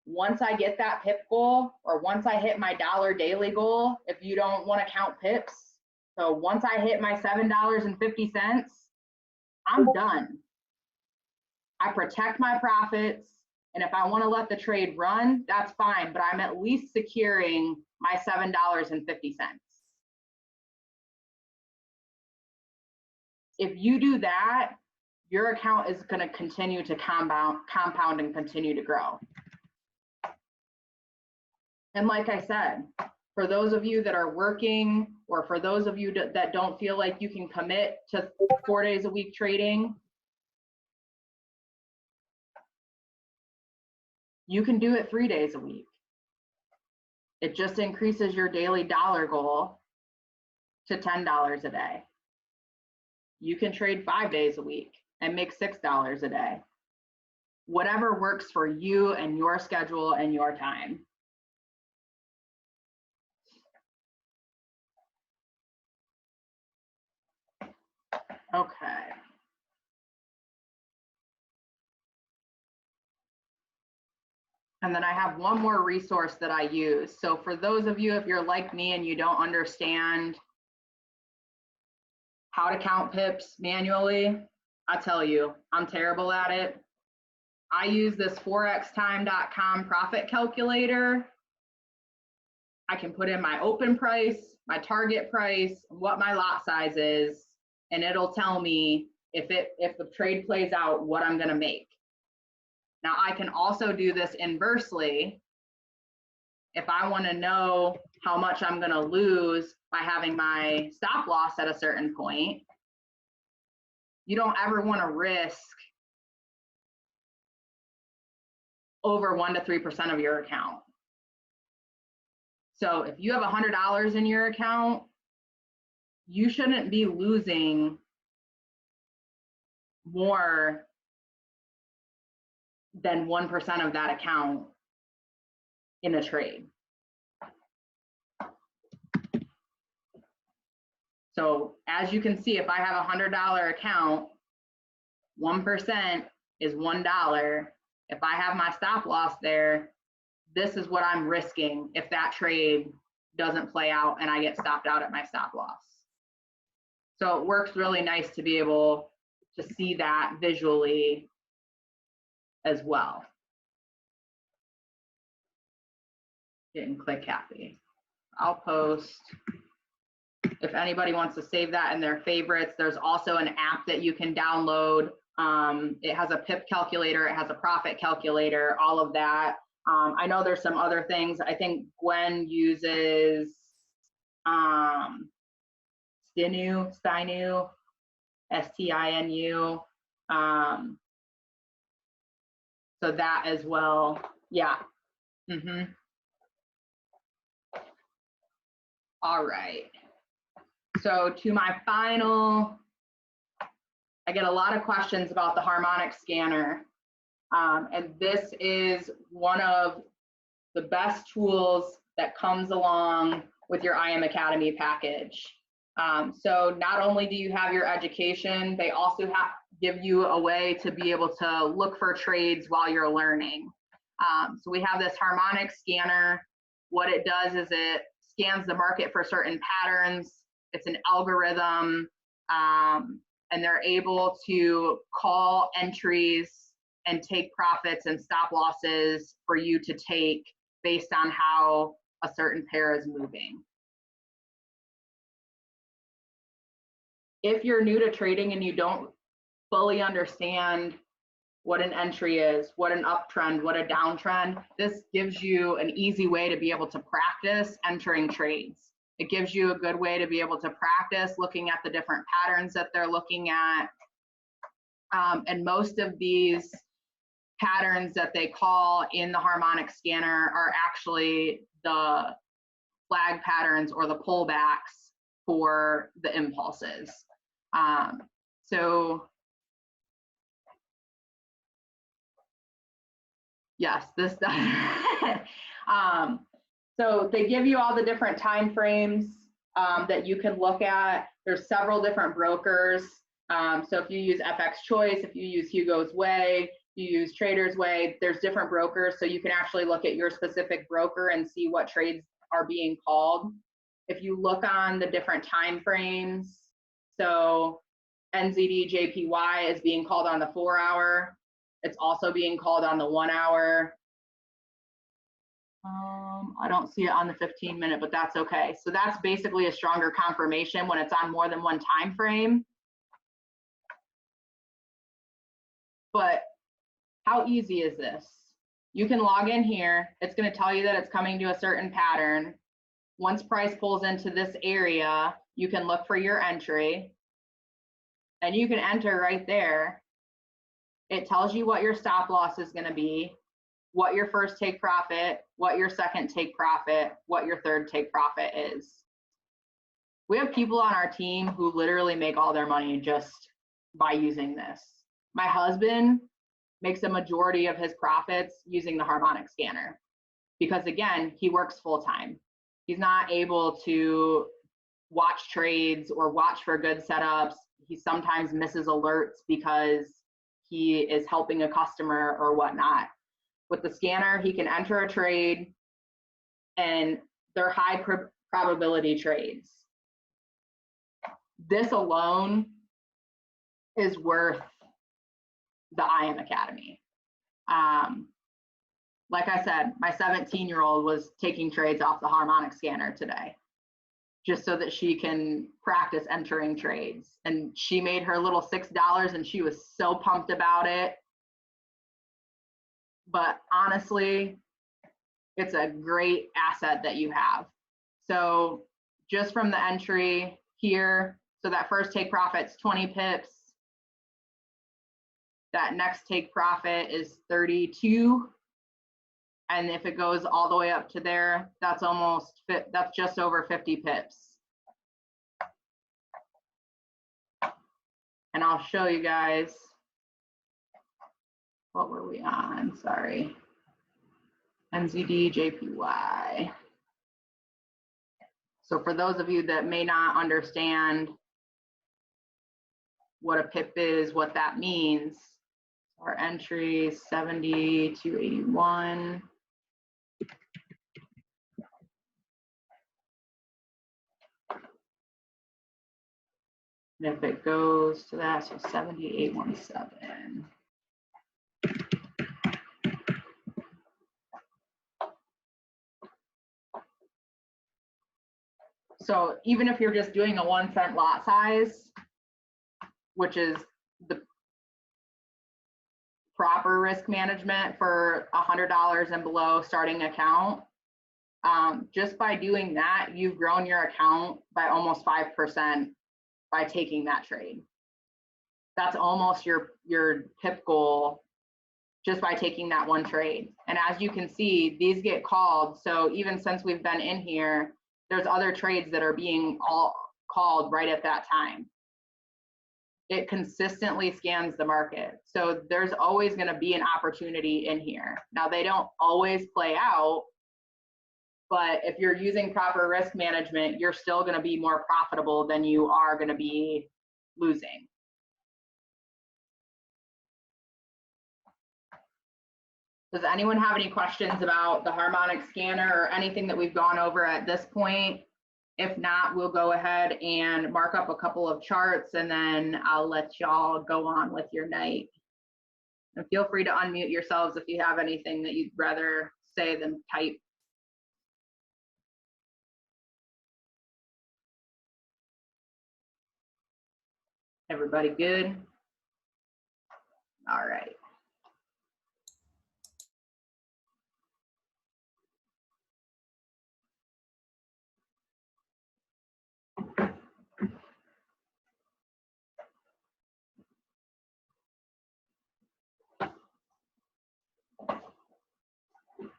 Once I get that PIP goal, or once I hit my dollar daily goal, if you don't want to count PIPs, so once I hit my $7.50, I'm done. I protect my profits, and if I want to let the trade run, that's fine, but I'm at least securing my $7.50. If you do that, your account is going to continue to compound and continue to grow. And like I said, for those of you that are working, or for those of you that don't feel like you can commit to 4 days a week trading, you can do it 3 days a week. It just increases your daily dollar goal to $10 a day. You can trade 5 days a week and make $6 a day. Whatever works for you and your schedule and your time. Okay. And then I have one more resource that I use. So for those of you, if you're like me and you don't understand how to count pips manually, I tell you, I'm terrible at it. I use this forextime.com profit calculator. I can put in my open price, my target price, what my lot size is, and it'll tell me if the trade plays out, what I'm gonna make. Now I can also do this inversely. If I wanna know how much I'm gonna lose by having my stop loss at a certain point, you don't ever wanna risk over 1 to 3% of your account. So if you have $100 in your account, you shouldn't be losing more than 1% of that account in a trade. So as you can see, if I have a $100 account, 1% is $1. If I have my stop loss there, this is what I'm risking if that trade doesn't play out and I get stopped out at my stop loss. So it works really nice to be able to see that visually as well. Didn't click happy. I'll post. If anybody wants to save that in their favorites, there's also an app that you can download. It has a PIP calculator, it has a profit calculator, all of that. I know there's some other things. I think Gwen uses Stinu, S-T-I-N-U. So that as well, yeah. All right. So to my final, I get a lot of questions about the Harmonic Scanner. And this is one of the best tools that comes along with your IM Academy package. So not only do you have your education, they also give you a way to be able to look for trades while you're learning. So we have this Harmonic Scanner. What it does is it scans the market for certain patterns. It's an algorithm, and they're able to call entries and take profits and stop losses for you to take based on how a certain pair is moving. If you're new to trading and you don't fully understand what an entry is, what an uptrend, what a downtrend, this gives you an easy way to be able to practice entering trades. It gives you a good way to be able to practice looking at the different patterns that they're looking at. And most of these patterns that they call in the Harmonic Scanner are actually the flag patterns or the pullbacks for the impulses. So yes, this does. So they give you all the different time frames that you can look at. There's several different brokers. So if you use FX Choice, if you use Hugo's Way, you use Trader's Way, there's different brokers. So you can actually look at your specific broker and see what trades are being called. If you look on the different time frames, so NZD JPY is being called on the 4 hour. It's also being called on the 1 hour. I don't see it on the 15-minute, but that's okay. So that's basically a stronger confirmation when it's on more than one time frame. But how easy is this? You can log in here. It's going to tell you that it's coming to a certain pattern. Once price pulls into this area, you can look for your entry. And you can enter right there. It tells you what your stop loss is going to be, what your first take profit, what your second take profit, what your third take profit is. We have people on our team who literally make all their money just by using this. My husband makes a majority of his profits using the Harmonic Scanner because, again, he works full time. He's not able to watch trades or watch for good setups. He sometimes misses alerts because he is helping a customer or whatnot. With the scanner, he can enter a trade, and they're high probability trades. This alone is worth the IM Academy. Like I said, my 17-year-old was taking trades off the Harmonic Scanner today, just so that she can practice entering trades. And she made her little $6 and she was so pumped about it. But honestly, it's a great asset that you have. So just from the entry here, so that first take profit's 20 pips. That next take profit is 32. And if it goes all the way up to there, that's just over 50 pips. And I'll show you guys, what were we on? Sorry. NZD, JPY. So for those of you that may not understand what a pip is, what that means, our entry 70 to 81. And if it goes to that, so 7817. So even if you're just doing a 1 cent lot size, which is the proper risk management for $100 and below starting account, just by doing that, you've grown your account by almost 5% by taking that trade. That's almost your PIP goal just by taking that one trade. And as you can see, these get called. So even since we've been in here, there's other trades that are being all called right at that time. It consistently scans the market. So there's always going to be an opportunity in here. Now, they don't always play out, but if you're using proper risk management, you're still going to be more profitable than you are going to be losing. Does anyone have any questions about the Harmonic Scanner or anything that we've gone over at this point? If not, we'll go ahead and mark up a couple of charts and then I'll let y'all go on with your night. And feel free to unmute yourselves if you have anything that you'd rather say than type. Everybody good? All right.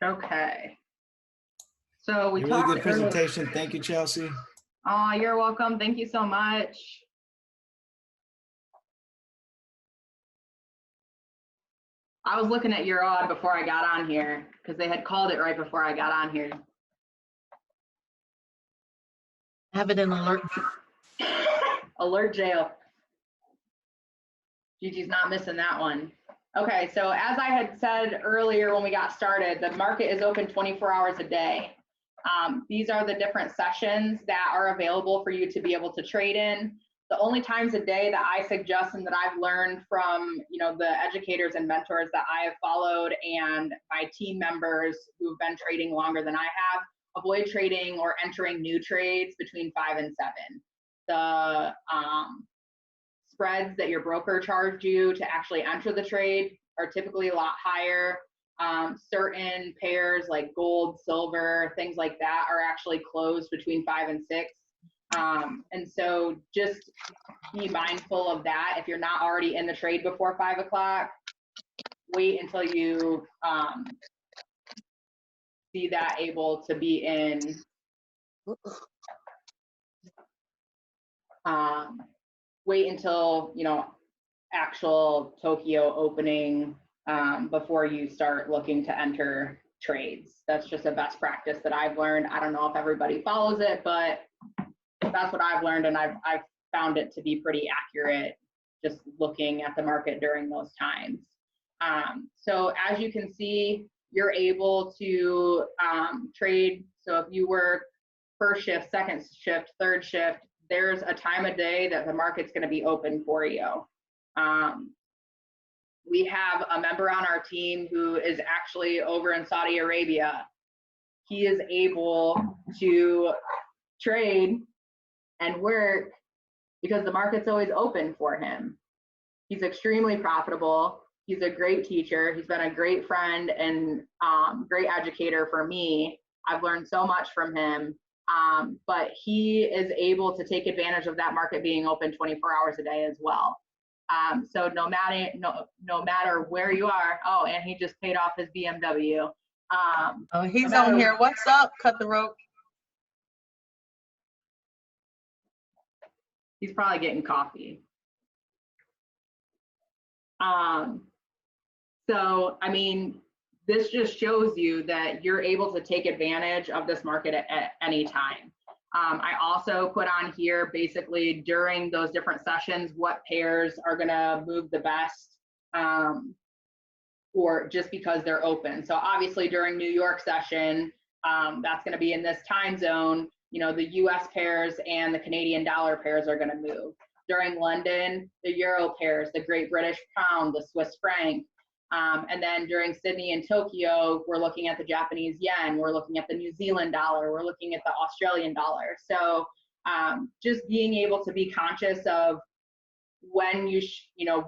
Okay. So we really talked good presentation. Thank you, Chelsey. Oh, you're welcome. Thank you so much. I was looking at your odd before I got on here because they had called it right before I got on here. Have it in alert. Alert jail. Gigi's not missing that one. Okay, so as I had said earlier when we got started, the market is open 24 hours a day. These are the different sessions that are available for you to be able to trade in. The only times a day that I suggest and that I've learned from, you know, the educators and mentors that I have followed and my team members who've been trading longer than I have, avoid trading or entering new trades between 5 and 7. The spreads that your broker charged you to actually enter the trade are typically a lot higher. Certain pairs like gold, silver, things like that are actually closed between 5 and 6. And so just be mindful of that. If you're not already in the trade before 5 o'clock, wait until you see that able to be in. Wait until, you know, actual Tokyo opening before you start looking to enter trades. That's just a best practice that I've learned. I don't know if everybody follows it, but that's what I've learned, and I've found it to be pretty accurate just looking at the market during those times. So as you can see, you're able to trade. So if you work first shift, second shift, third shift, there's a time of day that the market's going to be open for you. We have a member on our team who is actually over in Saudi Arabia. He is able to trade and work because the market's always open for him. He's extremely profitable. He's a great teacher. He's been a great friend and great educator for me. I've learned so much from him. But he is able to take advantage of that market being open 24 hours a day as well. So no matter where you are, oh, and he just paid off his BMW. Oh, he's on here. What's up? Cut the rope. He's probably getting coffee. So, I mean, this just shows you that you're able to take advantage of this market at any time. I also put on here basically during those different sessions what pairs are going to move the best, or just because they're open. So obviously during New York session, that's going to be in this time zone. You know, the US pairs and the Canadian dollar pairs are going to move. During London, the Euro pairs, the Great British Pound, the Swiss franc. And then during Sydney and Tokyo, we're looking at the Japanese yen, we're looking at the New Zealand dollar, we're looking at the Australian dollar. So just being able to be conscious of when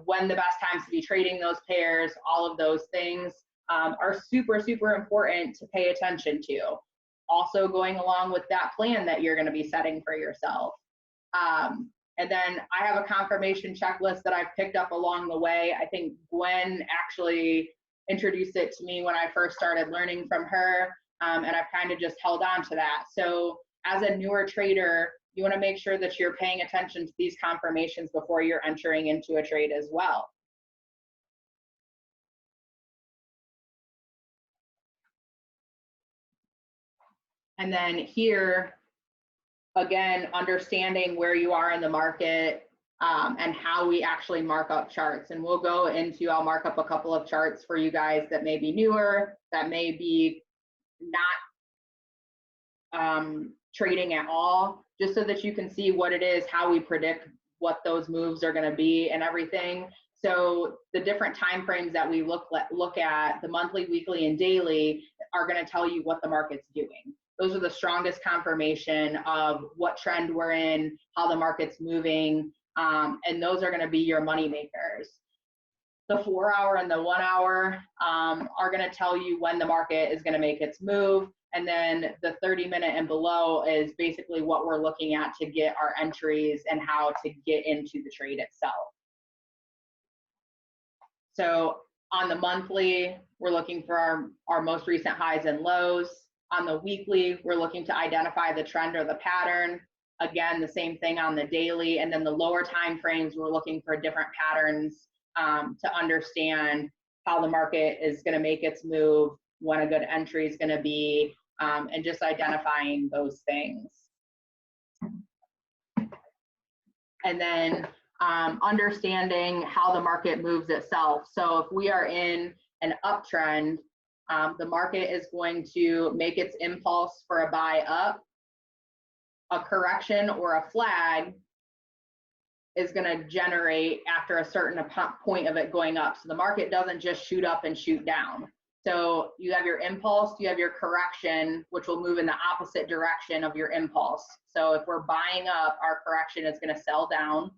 when the best times to be trading those pairs, all of those things are super, super important to pay attention to. Also going along with that plan that you're going to be setting for yourself. And then I have a confirmation checklist that I've picked up along the way. I think Gwen actually introduced it to me when I first started learning from her, and I've kind of just held on to that. So as a newer trader, you want to make sure that you're paying attention to these confirmations before you're entering into a trade as well. And then here, again, understanding where you are in the market and how we actually mark up charts. And we'll go into, I'll mark up a couple of charts for you guys that may be newer, that may be not trading at all, just so that you can see what it is, how we predict what those moves are going to be and everything. So the different time frames that we look at, the monthly, weekly, and daily, are going to tell you what the market's doing. Those are the strongest confirmation of what trend we're in, how the market's moving, and those are going to be your money makers. The 4-hour and the 1 hour are going to tell you when the market is going to make its move. And then the 30-minute and below is basically what we're looking at to get our entries and how to get into the trade itself. So on the monthly, we're looking for our most recent highs and lows. On the weekly, we're looking to identify the trend or the pattern. Again, the same thing on the daily. And then the lower time frames, we're looking for different patterns to understand how the market is going to make its move, when a good entry is going to be, and just identifying those things. And then understanding how the market moves itself. So if we are in an uptrend, the market is going to make its impulse for a buy up. A correction or a flag is going to generate after a certain point of it going up. So the market doesn't just shoot up and shoot down. So you have your impulse, you have your correction, which will move in the opposite direction of your impulse. So if we're buying up, our correction is going to sell down.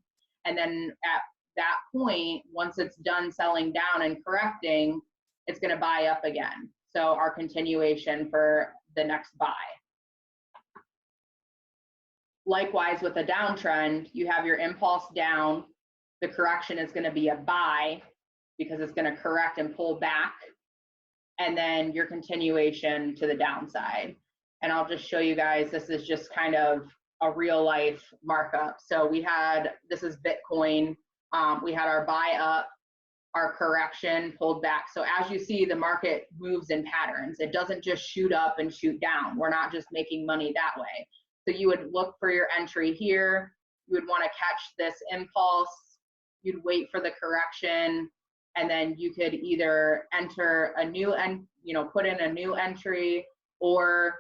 And then at that point, once it's done selling down and correcting, it's going to buy up again. So our continuation for the next buy. Likewise, with a downtrend, you have your impulse down. The correction is going to be a buy because it's going to correct and pull back. And then your continuation to the downside. And I'll just show you guys, this is just kind of a real life markup. So we had, this is Bitcoin. We had our buy up, our correction pulled back. So as you see, the market moves in patterns. It doesn't just shoot up and shoot down. We're not just making money that way. So you would look for your entry here. You would want to catch this impulse. You'd wait for the correction, and then you could either enter a new put in a new entry, or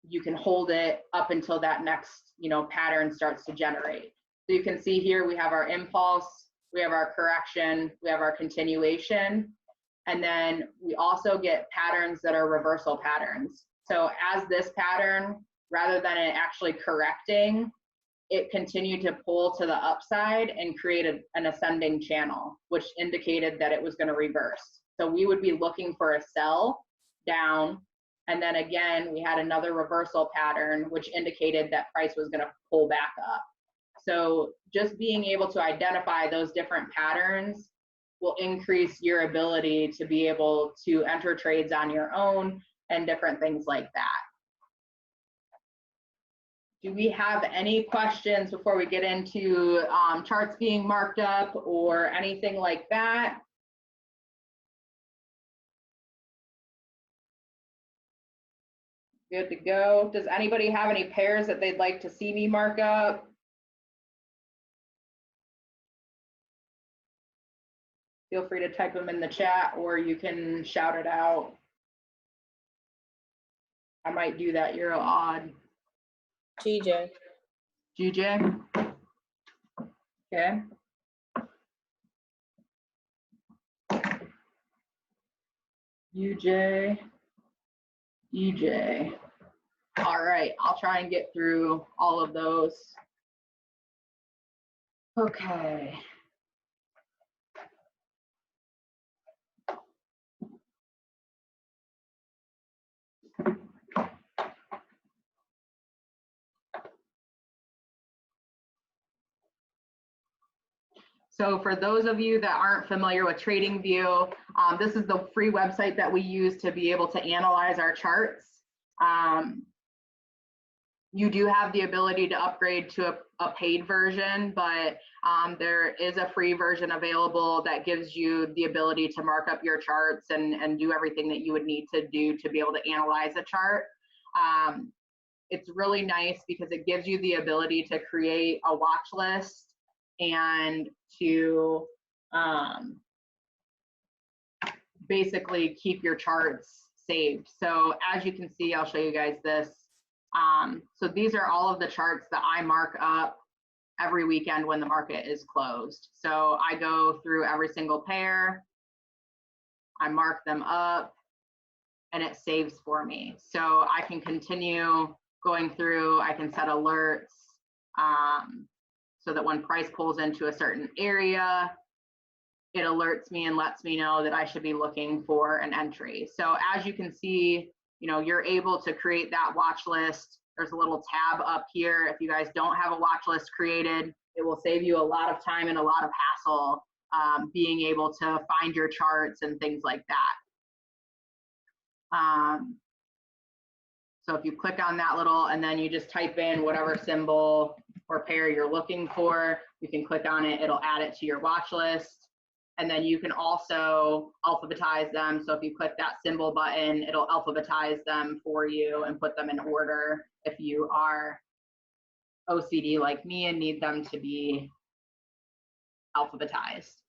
you can hold it up until that next pattern starts to generate. So you can see here we have our impulse, we have our correction, we have our continuation, and then we also get patterns that are reversal patterns. So as this pattern, rather than it actually correcting, it continued to pull to the upside and create an ascending channel, which indicated that it was going to reverse. So we would be looking for a sell down, and then again, we had another reversal pattern, which indicated that price was going to pull back up. So just being able to identify those different patterns will increase your ability to be able to enter trades on your own and different things like that. Do we have any questions before we get into charts being marked up or anything like that? Good to go. Does anybody have any pairs that they'd like to see me mark up? Feel free to type them in the chat or you can shout it out. I might do that. You're odd. GJ. GJ? Okay. UJ, EJ. All right, I'll try and get through all of those. Okay. So for those of you that aren't familiar with TradingView, this is the free website that we use to be able to analyze our charts. You do have the ability to upgrade to a paid version, but there is a free version available that gives you the ability to mark up your charts and do everything that you would need to do to be able to analyze a chart. It's really nice because it gives you the ability to create a watch list and to basically keep your charts saved. So as you can see, I'll show you guys this. So these are all of the charts that I mark up every weekend when the market is closed. So I go through every single pair, I mark them up, and it saves for me. So I can continue going through, I can set alerts, so that when price pulls into a certain area, it alerts me and lets me know that I should be looking for an entry. So as you can see, you're able to create that watch list. There's a little tab up here. If you guys don't have a watch list created, it will save you a lot of time and a lot of hassle being able to find your charts and things like that. So if you click on that little, and then you just type in whatever symbol or pair you're looking for, you can click on it, it'll add it to your watch list. And then you can also alphabetize them. So if you click that symbol button, it'll alphabetize them for you and put them in order if you are OCD like me and need them to be alphabetized.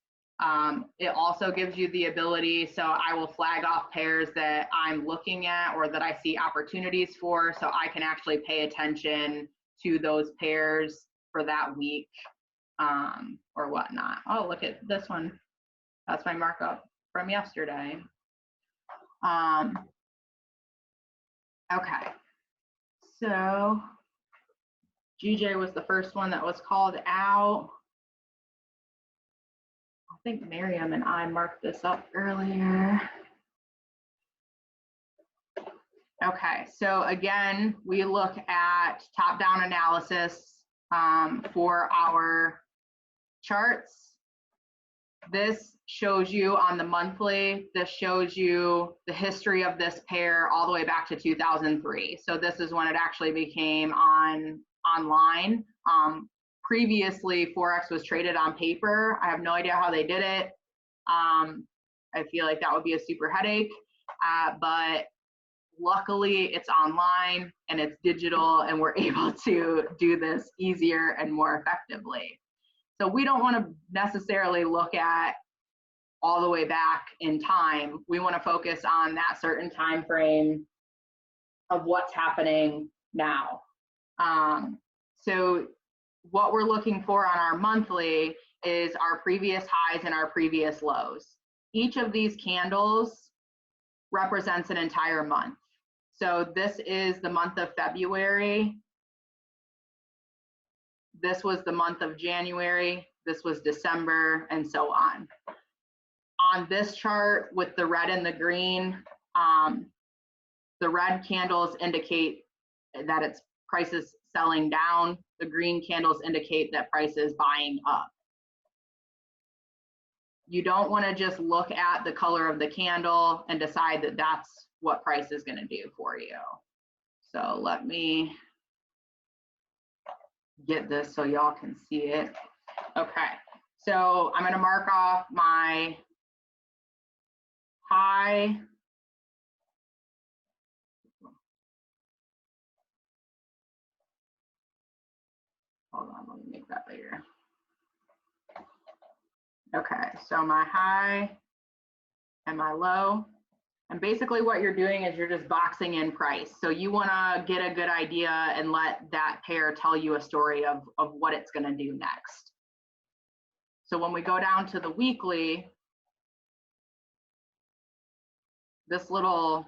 It also gives you the ability, so I will flag off pairs that I'm looking at or that I see opportunities for, so I can actually pay attention to those pairs for that week or whatnot. Oh, look at this one. That's my markup from yesterday. Okay, so GJ was the first one that was called out. I think Miriam and I marked this up earlier. Okay, so again, we look at top-down analysis for our charts. This shows you on the monthly, this shows you the history of this pair all the way back to 2003. So this is when it actually became online. Previously, Forex was traded on paper. I have no idea how they did it. I feel like that would be a super headache, but luckily it's online and it's digital and we're able to do this easier and more effectively. So we don't want to necessarily look at all the way back in time. We want to focus on that certain time frame of what's happening now. So what we're looking for on our monthly is our previous highs and our previous lows. Each of these candles represents an entire month. So this is the month of February. This was the month of January. This was December, and so on. On this chart with the red and the green, the red candles indicate that it's prices selling down. The green candles indicate that price is buying up. You don't want to just look at the color of the candle and decide that that's what price is going to do for you. So let me get this so y'all can see it. Okay, so I'm going to mark off my high, hold on, let me make that bigger. Okay, so my high and my low. And basically what you're doing is you're just boxing in price. So you want to get a good idea and let that pair tell you a story of what it's going to do next. So when we go down to the weekly, this little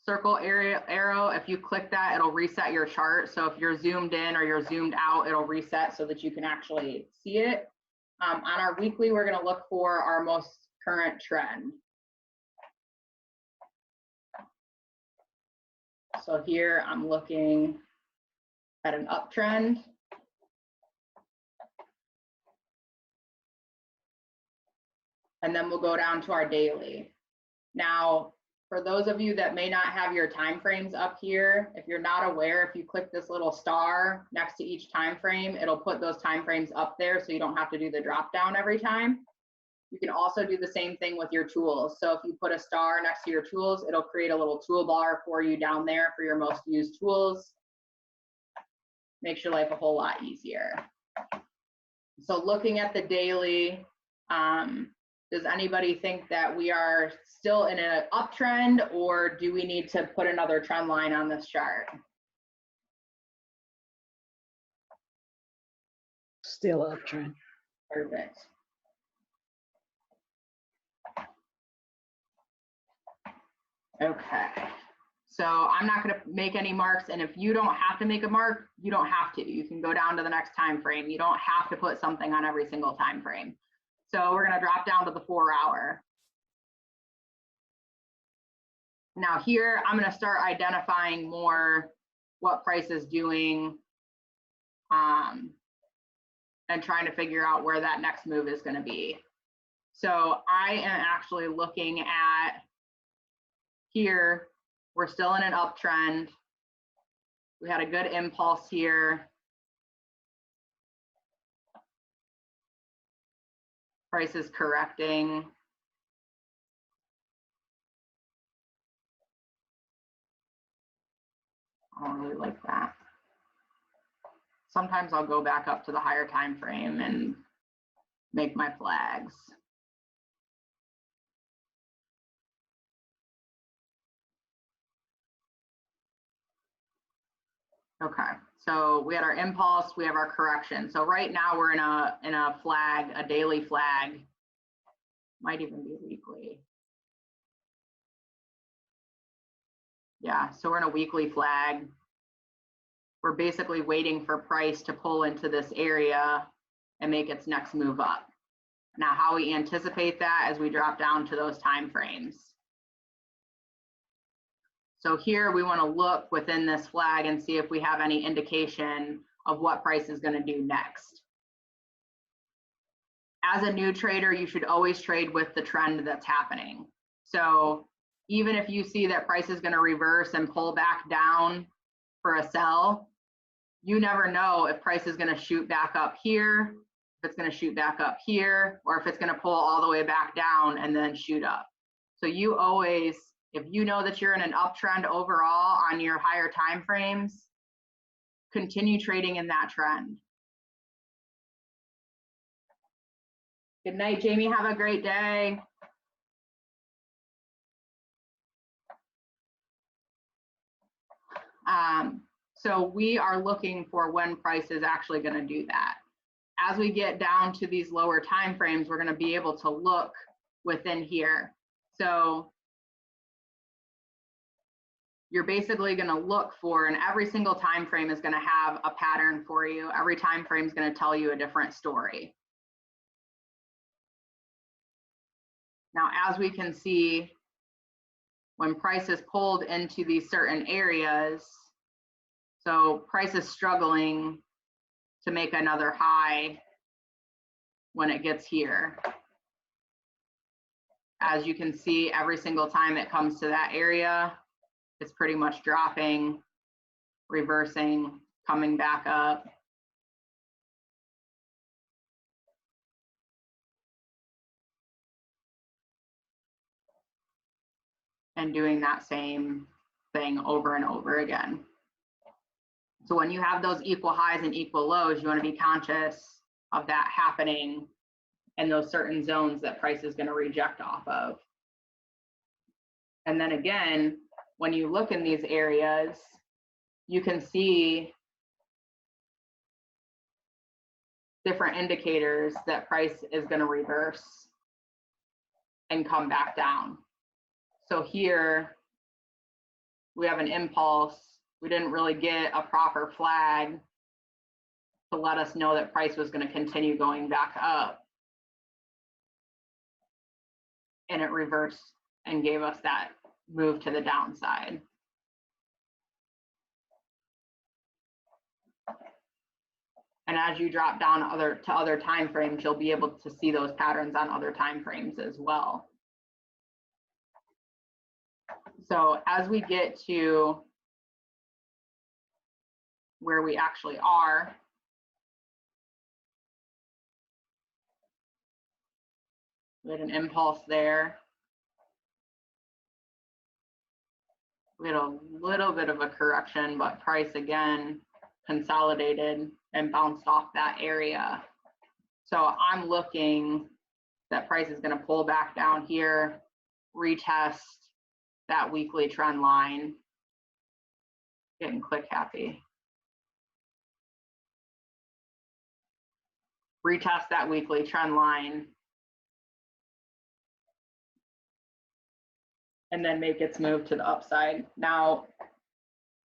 circle arrow, if you click that, it'll reset your chart. So if you're zoomed in or you're zoomed out, it'll reset so that you can actually see it. On our weekly, we're going to look for our most current trend. So here I'm looking at an uptrend. And then we'll go down to our daily. Now, for those of you that may not have your time frames up here, if you're not aware, if you click this little star next to each time frame, it'll put those time frames up there so you don't have to do the drop down every time. You can also do the same thing with your tools. So if you put a star next to your tools, it'll create a little toolbar for you down there for your most used tools. Makes your life a whole lot easier. So looking at the daily, does anybody think that we are still in an uptrend, or do we need to put another trend line on this chart? Still uptrend. Perfect. Okay, so I'm not going to make any marks, and if you don't have to make a mark, you don't have to. You can go down to the next time frame. You don't have to put something on every single time frame. So we're going to drop down to the 4 hour. Now here, I'm going to start identifying more what price is doing and trying to figure out where that next move is going to be. So I am actually looking at here, we're still in an uptrend. We had a good impulse here. Price is correcting. I don't really like that. Sometimes I'll go back up to the higher time frame and make my flags. Okay, so we had our impulse, we have our correction. So right now we're in a flag, a daily flag. Might even be weekly. Yeah, so we're in a weekly flag. We're basically waiting for price to pull into this area and make its next move up. Now, how we anticipate that as we drop down to those time frames. So here we want to look within this flag and see if we have any indication of what price is going to do next. As a new trader, you should always trade with the trend that's happening. So even if you see that price is going to reverse and pull back down for a sell, you never know if price is going to shoot back up here, if it's going to shoot back up here, or if it's going to pull all the way back down and then shoot up. So you always, if you know that you're in an uptrend overall on your higher time frames, continue trading in that trend. Good night, Jamie. Have a great day. So we are looking for when price is actually going to do that. As we get down to these lower time frames, we're going to be able to look within here. So you're basically going to look for, and every single time frame is going to have a pattern for you. Every time frame is going to tell you a different story. Now, as we can see, when price is pulled into these certain areas, so price is struggling to make another high when it gets here. As you can see, every single time it comes to that area, it's pretty much dropping, reversing, coming back up. And doing that same thing over and over again. So when you have those equal highs and equal lows, you want to be conscious of that happening in those certain zones that price is going to reject off of. And then again, when you look in these areas, you can see different indicators that price is going to reverse and come back down. So here we have an impulse. We didn't really get a proper flag to let us know that price was going to continue going back up. And it reversed and gave us that move to the downside. And as you drop down to other time frames, you'll be able to see those patterns on other time frames as well. So as we get to where we actually are, we had an impulse there. We had a little bit of a correction, but price again consolidated and bounced off that area. So I'm looking that price is going to pull back down here, retest that weekly trend line. Getting click happy. Retest that weekly trend line. And then make its move to the upside. Now,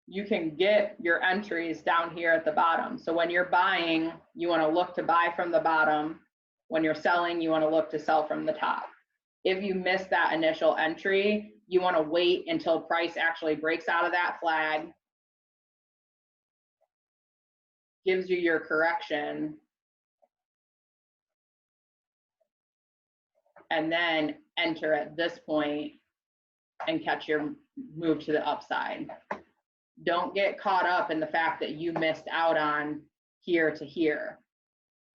you can get your entries down here at the bottom. So when you're buying, you want to look to buy from the bottom. When you're selling, you want to look to sell from the top. If you miss that initial entry, you want to wait until price actually breaks out of that flag, gives you your correction, and then enter at this point and catch your move to the upside. Don't get caught up in the fact that you missed out on here to here.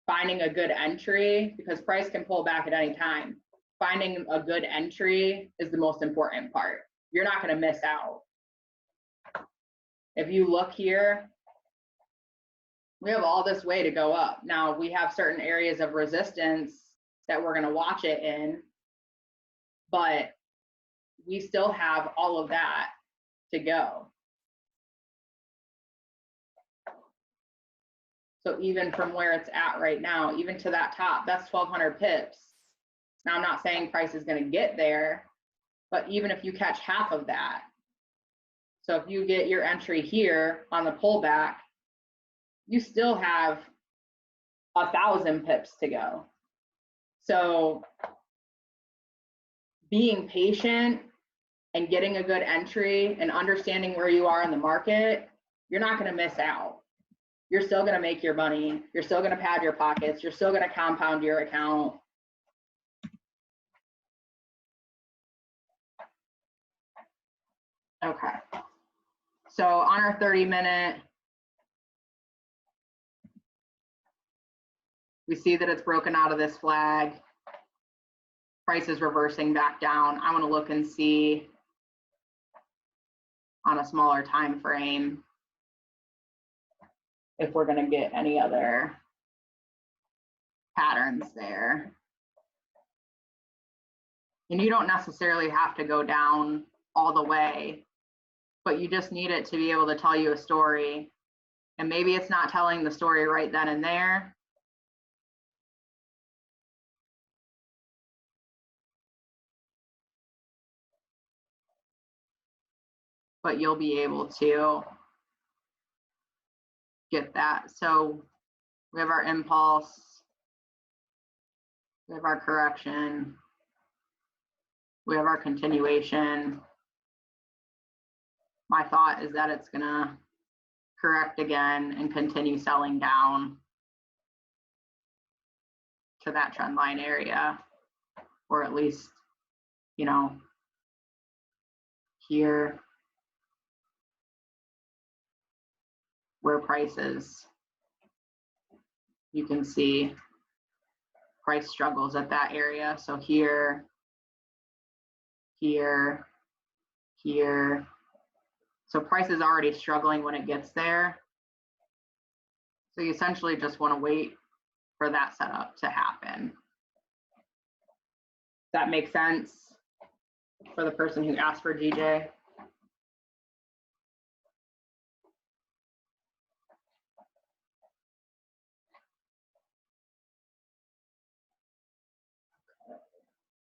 Finding a good entry, because price can pull back at any time. Finding a good entry is the most important part. You're not going to miss out. If you look here, we have all this way to go up. Now we have certain areas of resistance that we're going to watch it in, but we still have all of that to go. So even from where it's at right now, even to that top, that's 1,200 pips. Now I'm not saying price is going to get there, but even if you catch half of that, so if you get your entry here on the pullback, you still have 1,000 pips to go. So being patient and getting a good entry and understanding where you are in the market, you're not going to miss out. You're still going to make your money. You're still going to pad your pockets. You're still going to compound your account. Okay. So on our 30-minute, we see that it's broken out of this flag. Price is reversing back down. I want to look and see on a smaller time frame if we're going to get any other patterns there. And you don't necessarily have to go down all the way, but you just need it to be able to tell you a story. And maybe it's not telling the story right then and there, but you'll be able to get that. So we have our impulse, we have our correction, we have our continuation. My thought is that it's gonna correct again and continue selling down to that trend line area, or at least, you know, here where price is. You can see price struggles at that area. So here, here, here. So price is already struggling when it gets there. So you essentially just want to wait for that setup to happen. Does that make sense for the person who asked for DJ?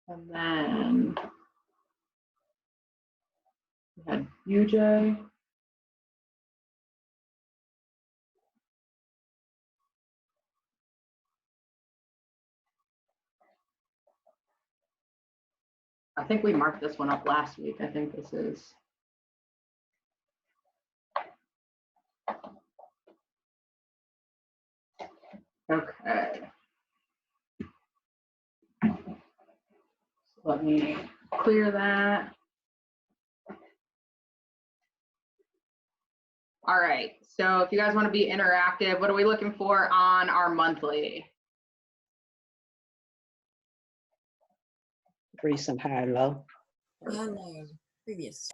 And then we had UJ. I think we marked this one up last week. I think this is. Okay. So let me clear that. All right, so if you guys want to be interactive, what are we looking for on our monthly? Recent high low. Previous.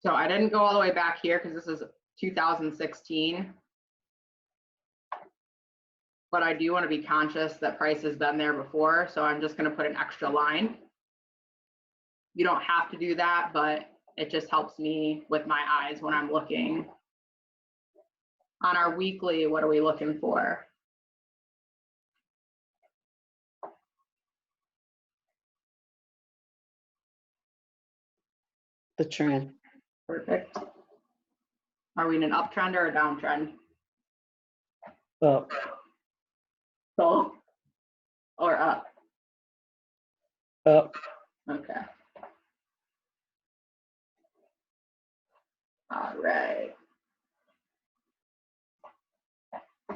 So I didn't go all the way back here because this is 2016. But I do want to be conscious that price has been there before, so I'm just going to put an extra line. You don't have to do that, but it just helps me with my eyes when I'm looking. On our weekly, what are we looking for? The trend. Perfect. Are we in an uptrend or a downtrend? Up. Both or up? Up. Okay. All right.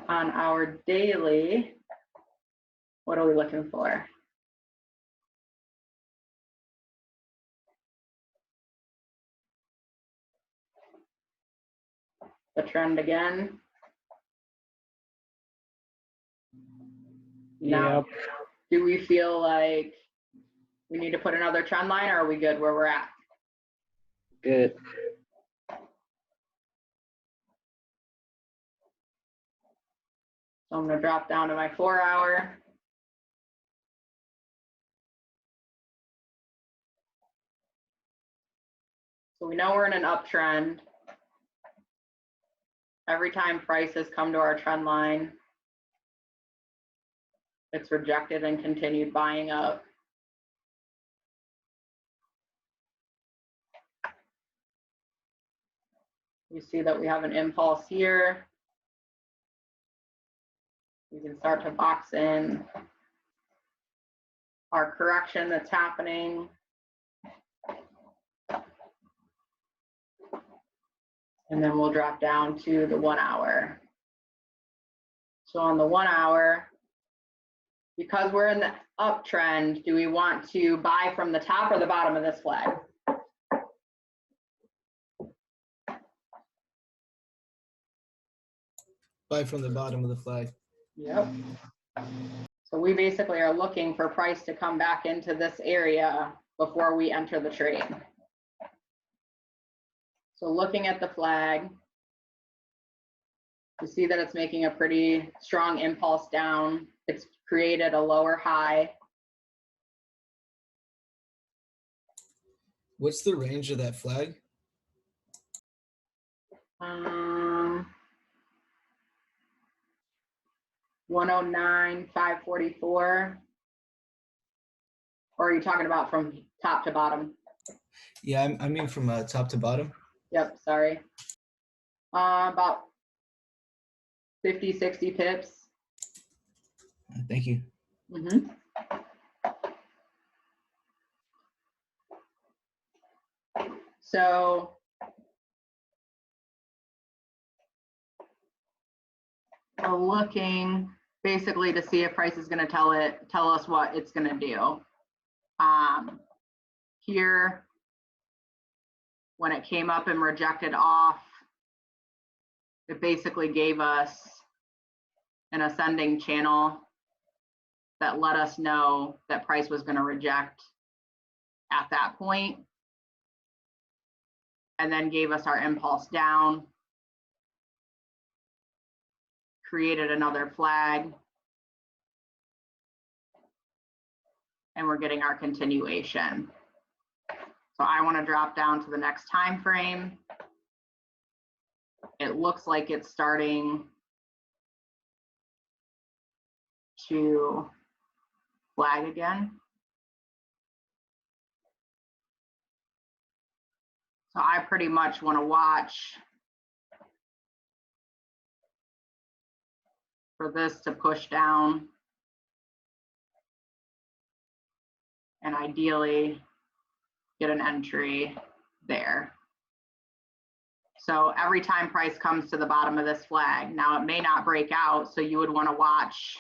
On our daily, what are we looking for? The trend again. Now, Yep. do we feel like we need to put another trend line, or are we good where we're at? Good. So I'm going to drop down to my 4 hour. So we know we're in an uptrend. Every time prices come to our trend line, it's rejected and continued buying up. We see that we have an impulse here. We can start to box in our correction that's happening. And then we'll drop down to the 1 hour. So on the 1 hour, because we're in the uptrend, do we want to buy from the top or the bottom of this flag? Buy from the bottom of the flag. Yep. So we basically are looking for price to come back into this area before we enter the trade. So looking at the flag, you see that it's making a pretty strong impulse down. It's created a lower high. What's the range of that flag? 109, 544. Or are you talking about from top to bottom? Yeah, I mean from top to bottom. Yep, sorry. About 50, 60 pips. Thank you. Mm-hmm. So we're looking basically to see if price is going to tell us what it's going to do. Here, when it came up and rejected off, it basically gave us an ascending channel that let us know that price was going to reject at that point, and then gave us our impulse down, created another flag, and we're getting our continuation. So I want to drop down to the next time frame. It looks like it's starting to flag again. So I pretty much want to watch for this to push down and ideally get an entry there. So every time price comes to the bottom of this flag, now it may not break out, so you would want to watch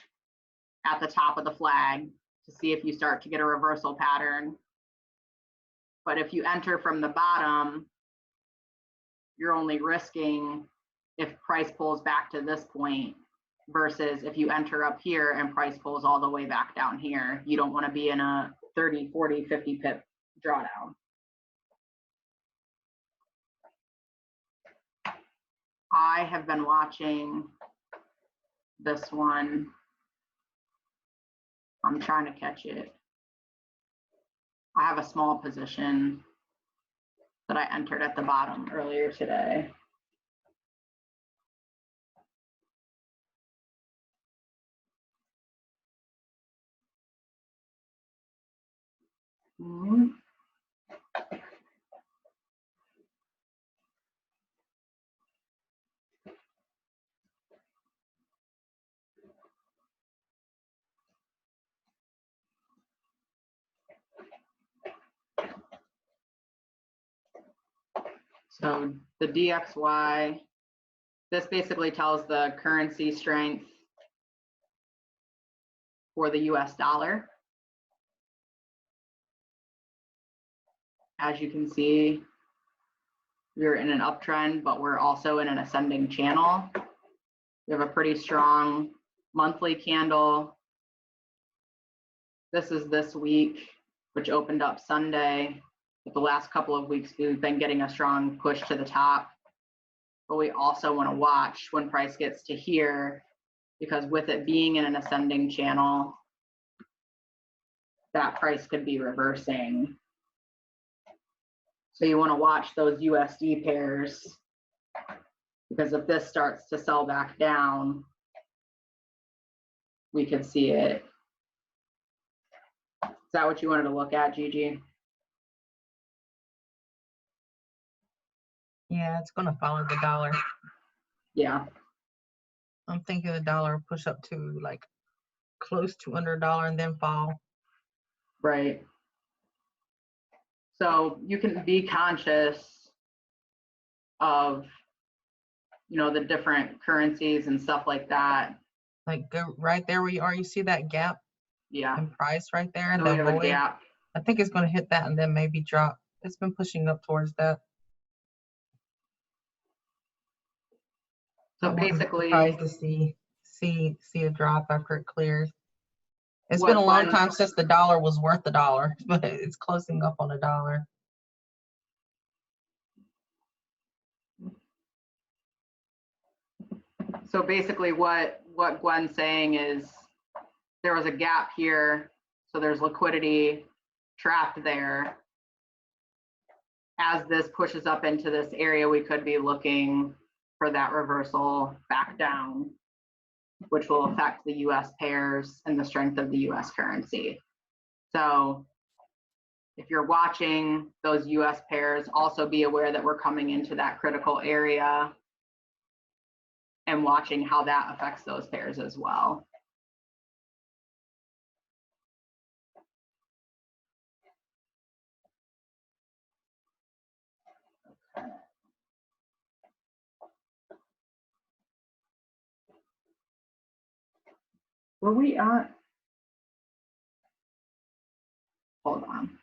at the top of the flag to see if you start to get a reversal pattern. But if you enter from the bottom, you're only risking if price pulls back to this point, versus if you enter up here and price pulls all the way back down here. You don't want to be in a 30, 40, 50 pip drawdown. I have been watching this one. I'm trying to catch it. I have a small position that I entered at the bottom earlier today. So the DXY, this basically tells the currency strength for the US dollar. As you can see, we're in an uptrend, but we're also in an ascending channel. We have a pretty strong monthly candle. This is this week, which opened up Sunday. But the last couple of weeks, we've been getting a strong push to the top. But we also want to watch when price gets to here, because with it being in an ascending channel, that price could be reversing. So you want to watch those USD pairs, because if this starts to sell back down, we could see it. Is that what you wanted to look at, Gigi? Yeah, it's going to follow the dollar. Yeah. I'm thinking the dollar will push up to like close to under $1 and then fall. Right. So you can be conscious of, you know, the different currencies and stuff like that. Like go right there where you are, you see that gap Yeah. in price right there, and So we the have a void. gap. I think it's going to hit that and then maybe drop. It's been pushing up towards that. So I wouldn't be basically, surprised to see a drop after it clears. It's what been a long Gwen- time since the dollar was worth $1, but it's closing up on $1. So basically what Gwen's saying is there was a gap here, so there's liquidity trapped there. As this pushes up into this area, we could be looking for that reversal back down, which will affect the US pairs and the strength of the US currency. So if you're watching those US pairs, also be aware that we're coming into that critical area and watching how that affects those pairs as well. Were we at? Hold on.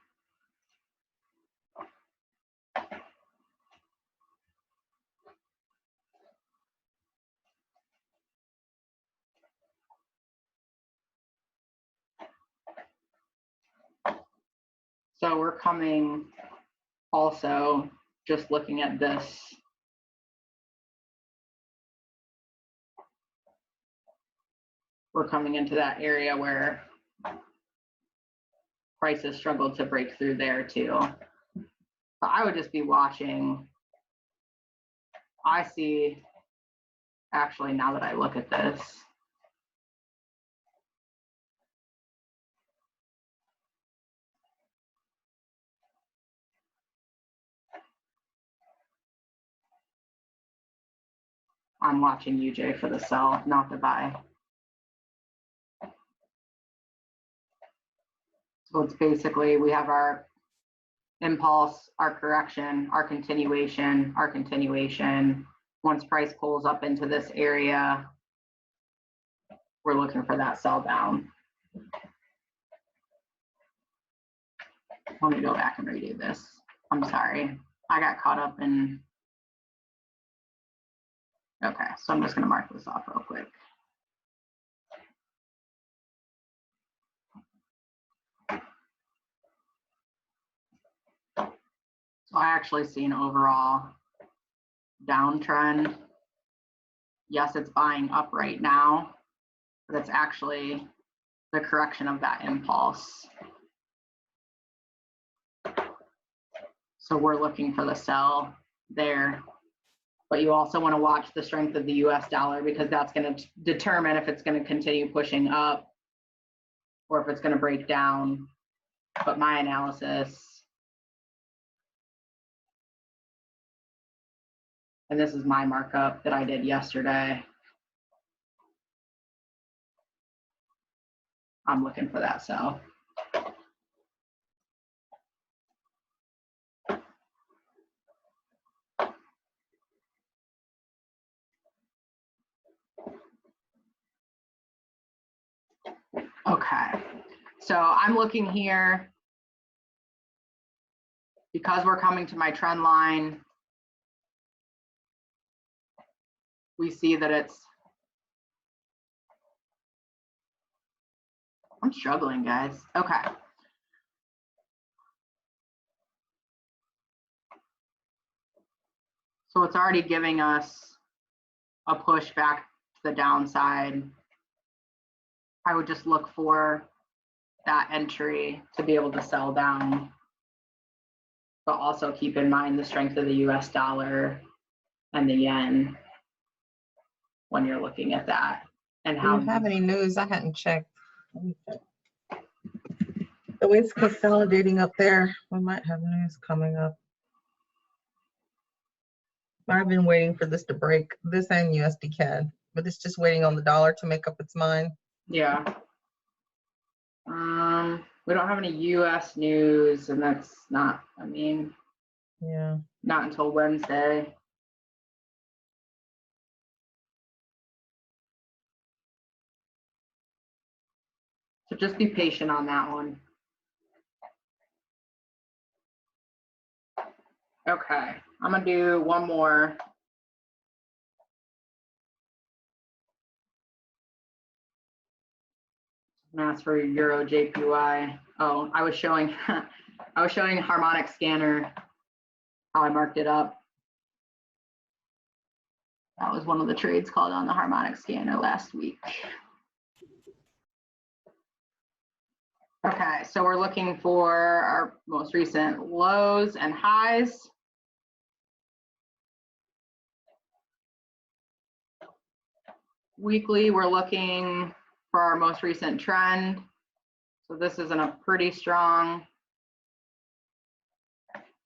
So we're coming also, just looking at this. We're coming into that area where prices struggled to break through there too. So I would just be watching. I see, actually, now that I look at this, I'm watching UJ for the sell, not the buy. So it's basically, we have our impulse, our correction, our continuation, our continuation. Once price pulls up into this area, we're looking for that sell down. Let me go back and redo this. I'm sorry, I got caught up in. Okay, so I'm just gonna mark this off real quick. So I actually see an overall downtrend. Yes, it's buying up right now, but it's actually the correction of that impulse. So we're looking for the sell there. But you also want to watch the strength of the US dollar, because that's going to determine if it's going to continue pushing up or if it's going to break down. But my analysis, and this is my markup that I did yesterday, I'm looking for that sell. Okay, so I'm looking here because we're coming to my trend line. We see that it's, I'm struggling, guys. Okay. So it's already giving us a push back to the downside. I would just look for that entry to be able to sell down, but also keep in mind the strength of the US dollar and the yen when you're looking at that. And Do how you have any news? I hadn't checked. Let me check. The way it's consolidating up there, we might have news coming up. I've been waiting for this to break, this and USD CAD, but it's just waiting on the dollar to make up its mind. Yeah. We don't have any US news, and that's not, I mean, Yeah. not until Wednesday. So just be patient on that one. Okay, I'm gonna do one more. That's for Euro JPY. Oh, I was showing I was showing Harmonic Scanner, how I marked it up. That was one of the trades called on the Harmonic Scanner last week. Okay, so we're looking for our most recent lows and highs. Weekly, we're looking for our most recent trend. So this is in a pretty strong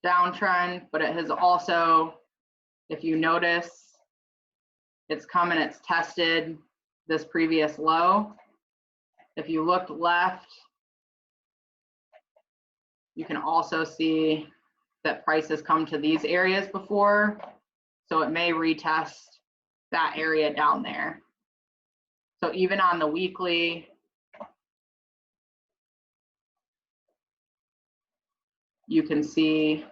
downtrend, but it has also, if you notice, it's come and it's tested this previous low. If you look left, you can also see that prices come to these areas before, so it may retest that area down there. So even on the weekly, you can see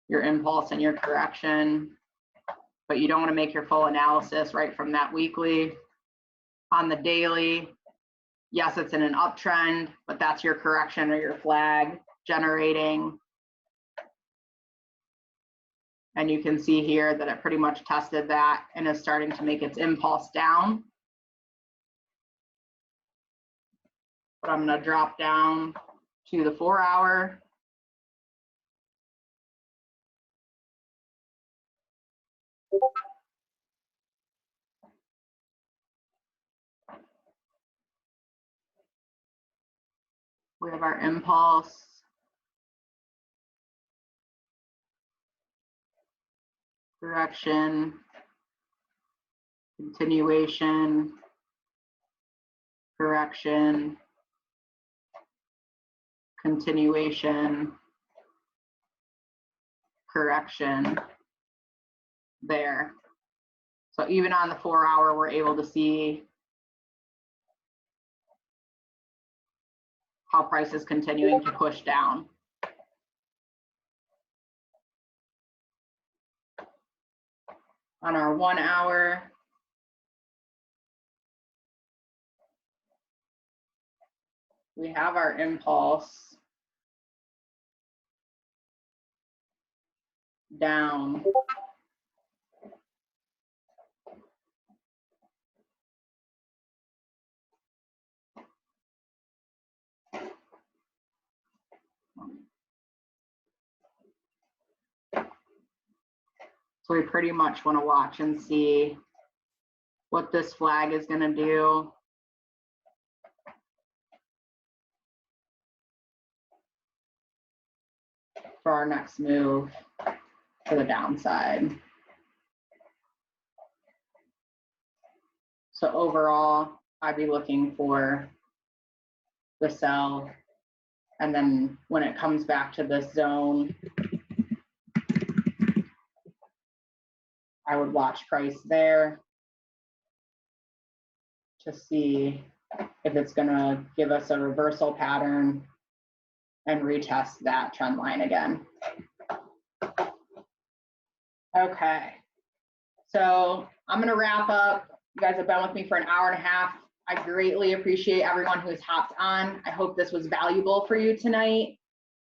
your impulse and your correction, but you don't want to make your full analysis right from that weekly. On the daily, Yes, it's in an uptrend, but that's your correction or your flag generating. And you can see here that it pretty much tested that and is starting to make its impulse down. But I'm going to drop down to the 4-hour. We have our impulse. Correction. Continuation. Correction. Continuation. Correction. There. So even on the 4-hour, we're able to see how price is continuing to push down. On our 1-hour, we have our impulse down. So we pretty much want to watch and see what this flag is going to do. For our next move to the downside. So overall, I'd be looking for the sell. And then when it comes back to this zone, I would watch price there to see if it's going to give us a reversal pattern and retest that trend line again. Okay, so I'm going to wrap up. You guys have been with me for an hour and a half. I greatly appreciate everyone who's hopped on. I hope this was valuable for you tonight.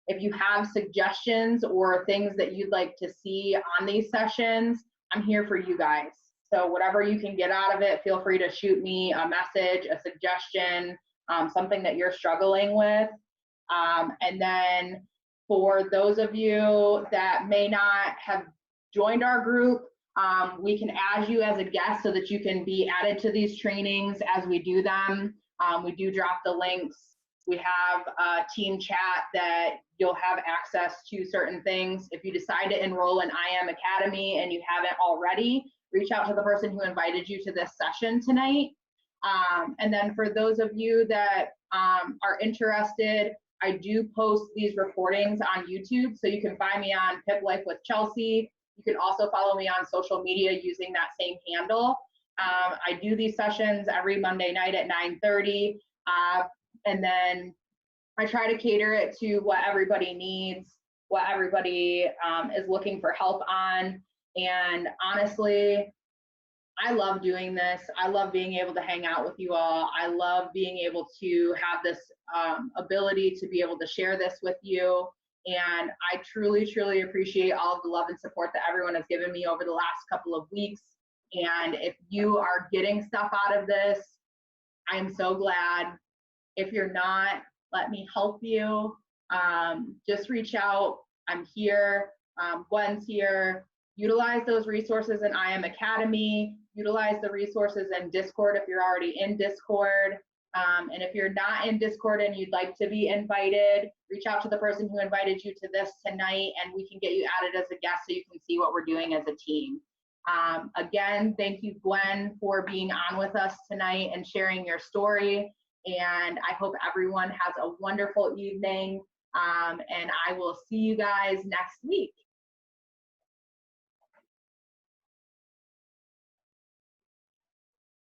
If you have suggestions or things that you'd like to see on these sessions, I'm here for you guys. So whatever you can get out of it, feel free to shoot me a message, a suggestion, something that you're struggling with. And then for those of you that may not have joined our group, we can add you as a guest so that you can be added to these trainings as we do them. We do drop the links. We have a team chat that you'll have access to certain things. If you decide to enroll in IM Academy and you haven't already, reach out to the person who invited you to this session tonight. And then for those of you that are interested, I do post these recordings on YouTube, so you can find me on Pip Life with Chelsey. You can also follow me on social media using that same handle. I do these sessions every Monday night at 9:30, and then I try to cater it to what everybody needs, what everybody is looking for help on. And honestly, I love doing this. I love being able to hang out with you all. I love being able to have this ability to be able to share this with you. And I truly, truly appreciate all of the love and support that everyone has given me over the last couple of weeks. And if you are getting stuff out of this, I am so glad. If you're not, let me help you. Just reach out. I'm here. Gwen's here. Utilize those resources in IM Academy. Utilize the resources in Discord if you're already in Discord. And if you're not in Discord and you'd like to be invited, reach out to the person who invited you to this tonight, and we can get you added as a guest so you can see what we're doing as a team. Again, thank you, Gwen, for being on with us tonight and sharing your story. And I hope everyone has a wonderful evening. And I will see you guys next week.